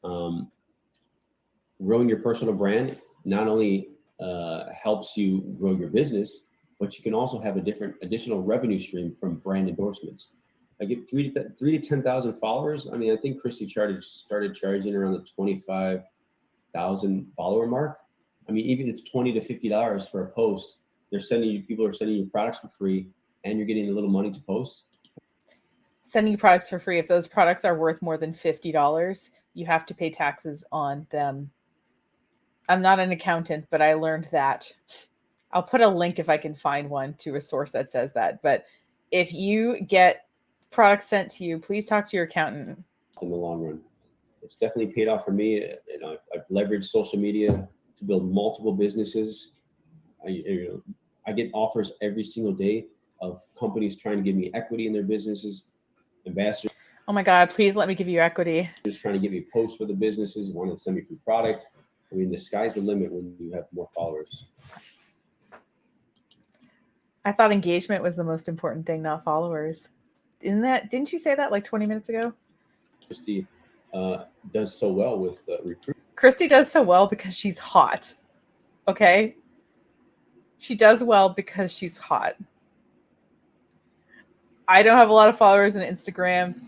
Growing your personal brand not only helps you grow your business, but you can also have a different additional revenue stream from brand endorsements. I get 3 to 10,000 followers. I mean, I think Christy started charging around the 25,000 follower mark. I mean, even if it's $20 to $50 for a post, people are sending you products for free, and you're getting a little money to post. Sending you products for free. If those products are worth more than $50, you have to pay taxes on them. I'm not an accountant, but I learned that. I'll put a link if I can find one to a source that says that. But if you get products sent to you, please talk to your accountant. In the long run, it's definitely paid off for me. I've leveraged social media to build multiple businesses. I get offers every single day of companies trying to give me equity in their businesses, ambassadors. Oh my God, please let me give you equity. Just trying to get me posts for the businesses, want to send me free product. I mean, the sky's the limit when you have more followers. I thought engagement was the most important thing, not followers. Didn't you say that like 20 minutes ago? Christy does so well with recruiting. Christy does so well because she's hot. Okay? She does well because she's hot. I don't have a lot of followers on Instagram.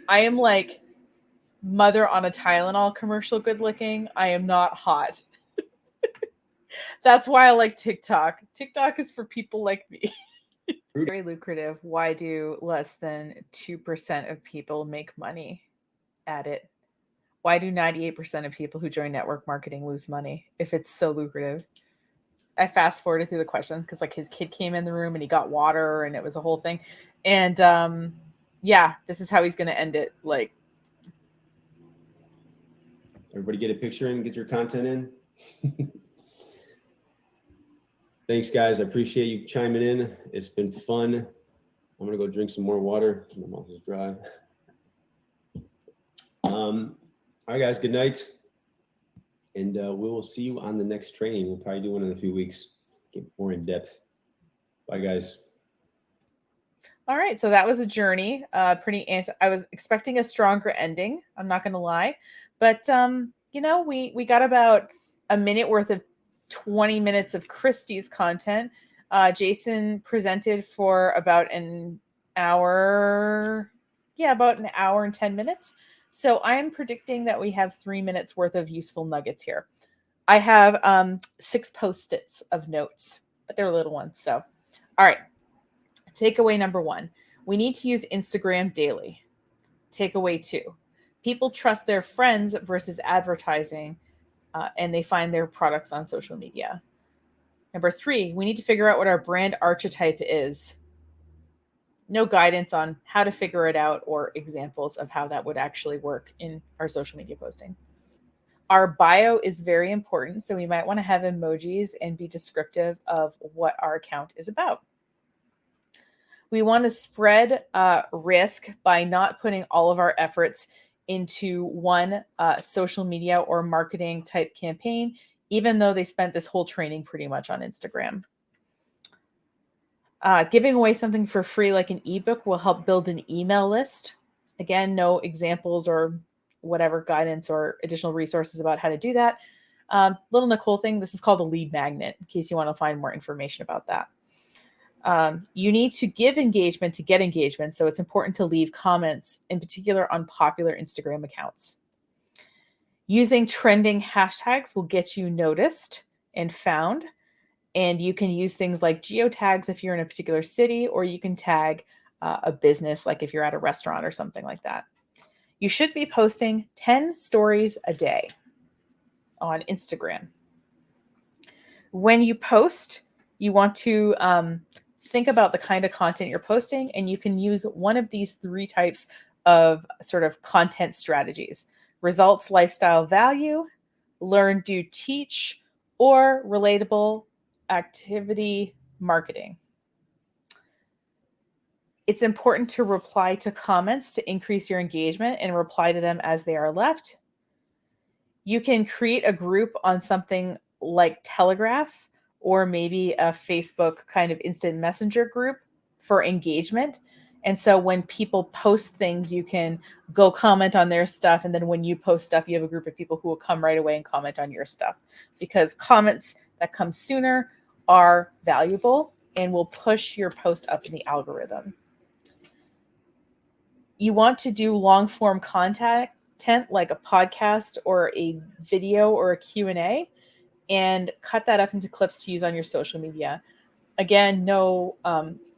I am like mother on a Tylenol commercial good looking. I am not hot. That's why I like TikTok. TikTok is for people like me. Very lucrative. Why do less than 2% of people make money at it? Why do 98% of people who join network marketing lose money if it's so lucrative? I fast forwarded through the questions because like his kid came in the room and he got water and it was a whole thing. And yeah, this is how he's going to end it. Like, everybody get a picture in, get your content in. Thanks, guys. I appreciate you chiming in. It's been fun. I'm going to go drink some more water. My mouth is dry. All right, guys. Good night. And we will see you on the next training. We'll probably do one in a few weeks. Get more in depth. Bye, guys. All right. So that was a journey. I was expecting a stronger ending. I'm not going to lie. But, we got about a minute worth of 20 minutes of Christy's content. Jason presented for about an hour. Yeah, about an hour and 10 minutes. So I am predicting that we have 3 minutes worth of useful nuggets here. I have 6 Post-its of notes, but they're little ones. So, all right. Takeaway number 1, we need to use Instagram daily. Takeaway 2, people trust their friends versus advertising, and they find their products on social media. Number 3, we need to figure out what our brand archetype is. No guidance on how to figure it out or examples of how that would actually work in our social media posting. Our bio is very important, so we might want to have emojis and be descriptive of what our account is about. We want to spread risk by not putting all of our efforts into one social media or marketing type campaign, even though they spent this whole training pretty much on Instagram. Giving away something for free like an ebook will help build an email list. Again, no examples or whatever guidance or additional resources about how to do that. Little Nicole thing, this is called a lead magnet, in case you want to find more information about that. You need to give engagement to get engagement, so it's important to leave comments, in particular on popular Instagram accounts. Using trending hashtags will get you noticed and found, and you can use things like geotags if you're in a particular city, or you can tag a business, like if you're at a restaurant or something like that. You should be posting 10 stories a day on Instagram. When you post, you want to think about the kind of content you're posting, and you can use one of these 3 types of sort of content strategies: results, lifestyle, value, learn, do, teach, or relatable activity marketing. It's important to reply to comments to increase your engagement and reply to them as they are left. You can create a group on something like Telegraph, or maybe a Facebook kind of instant messenger group for engagement. And so when people post things, you can go comment on their stuff. And then when you post stuff, you have a group of people who will come right away and comment on your stuff, because comments that come sooner are valuable and will push your post up in the algorithm. You want to do long form content like a podcast or a video or a Q&A, and cut that up into clips to use on your social media. Again, no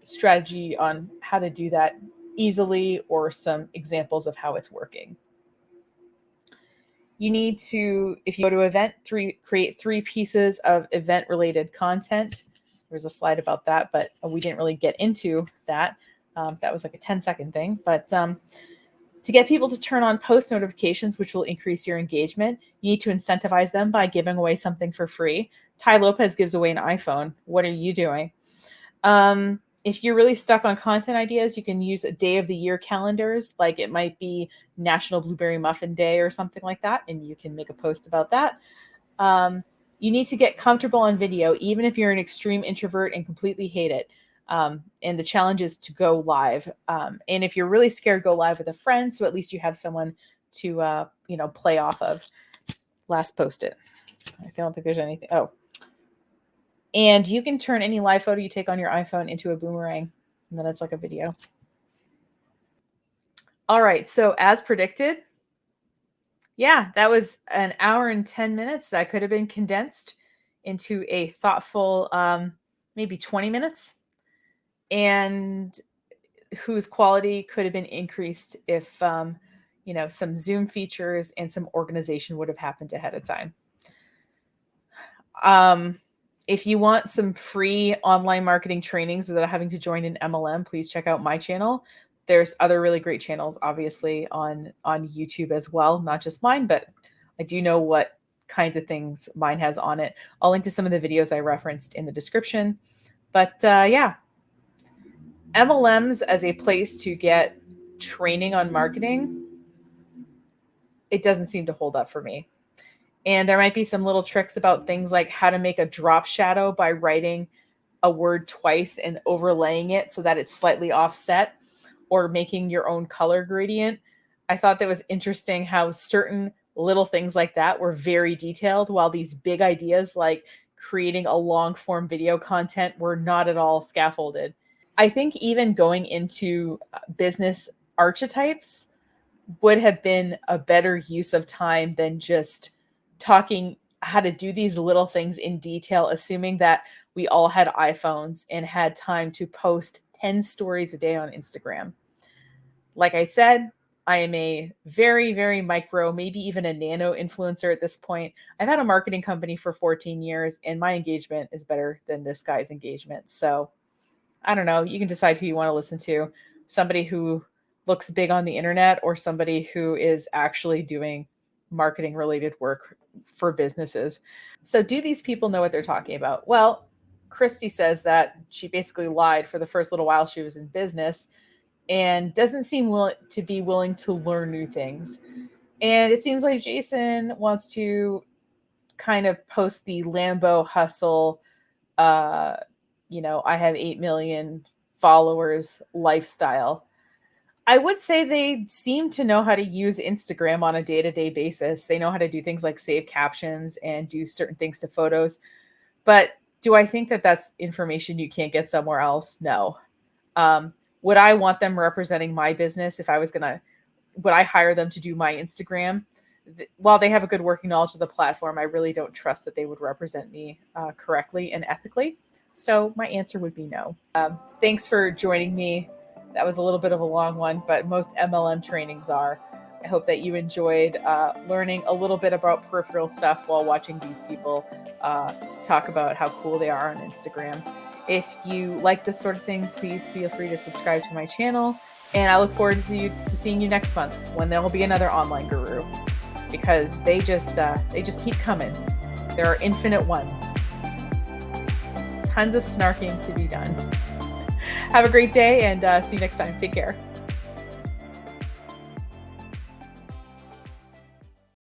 strategy on how to do that easily or some examples of how it's working. You need to, if you go to event, create 3 pieces of event related content. There's a slide about that, but we didn't really get into that. That was like a 10-second thing. But to get people to turn on post notifications, which will increase your engagement, you need to incentivize them by giving away something for free. Ty Lopez gives away an iPhone. What are you doing? If you're really stuck on content ideas, you can use a day of the year calendars. Like it might be National Blueberry Muffin Day or something like that, and you can make a post about that. You need to get comfortable on video, even if you're an extreme introvert and completely hate it. And the challenge is to go live. And if you're really scared, go live with a friend, so at least you have someone to play off of. Last post-it. I don't think there's anything. Oh. And you can turn any live photo you take on your iPhone into a boomerang, and then it's like a video. All right, so as predicted, yeah, that was an hour and 10 minutes that could have been condensed into a thoughtful, maybe 20 minutes, and whose quality could have been increased if, some Zoom features and some organization would have happened ahead of time. If you want some free online marketing trainings without having to join an MLM, please check out my channel. There's other really great channels, obviously, on YouTube as well, not just mine, but I do know what kinds of things mine has on it. I'll link to some of the videos I referenced in the description. But yeah, MLMs as a place to get training on marketing, it doesn't seem to hold up for me. And there might be some little tricks about things like how to make a drop shadow by writing a word twice and overlaying it so that it's slightly offset, or making your own color gradient. I thought that was interesting how certain little things like that were very detailed, while these big ideas like creating a long form video content were not at all scaffolded. I think even going into business archetypes would have been a better use of time than just talking how to do these little things in detail, assuming that we all had iPhones and had time to post 10 stories a day on Instagram. Like I said, I am a very, very micro, maybe even a nano influencer at this point. I've had a marketing company for 14 years and my engagement is better than this guy's engagement. So I don't know. You can decide who you want to listen to. Somebody who looks big on the internet, or somebody who is actually doing marketing related work for businesses. So do these people know what they're talking about? Well, Christy says that she basically lied for the first little while she was in business and doesn't seem to be willing to learn new things. And it seems like Jason wants to kind of post the Lambo hustle, I have 8 million followers lifestyle. I would say they seem to know how to use Instagram on a day-to-day basis. They know how to do things like save captions and do certain things to photos. But do I think that that's information you can't get somewhere else? No. Would I want them representing my business if I was would I hire them to do my Instagram? While they have a good working knowledge of the platform, I really don't trust that they would represent me correctly and ethically. So my answer would be no. Thanks for joining me. That was a little bit of a long one, but most MLM trainings are. I hope that you enjoyed learning a little bit about peripheral stuff while watching these people talk about how cool they are on Instagram. If you like this sort of thing, please feel free to subscribe to my channel. And I look forward to seeing you next month when there will be another online guru, because they just keep coming. There are infinite ones. Tons of snarking to be done. Have a great day and see you next time. Take care.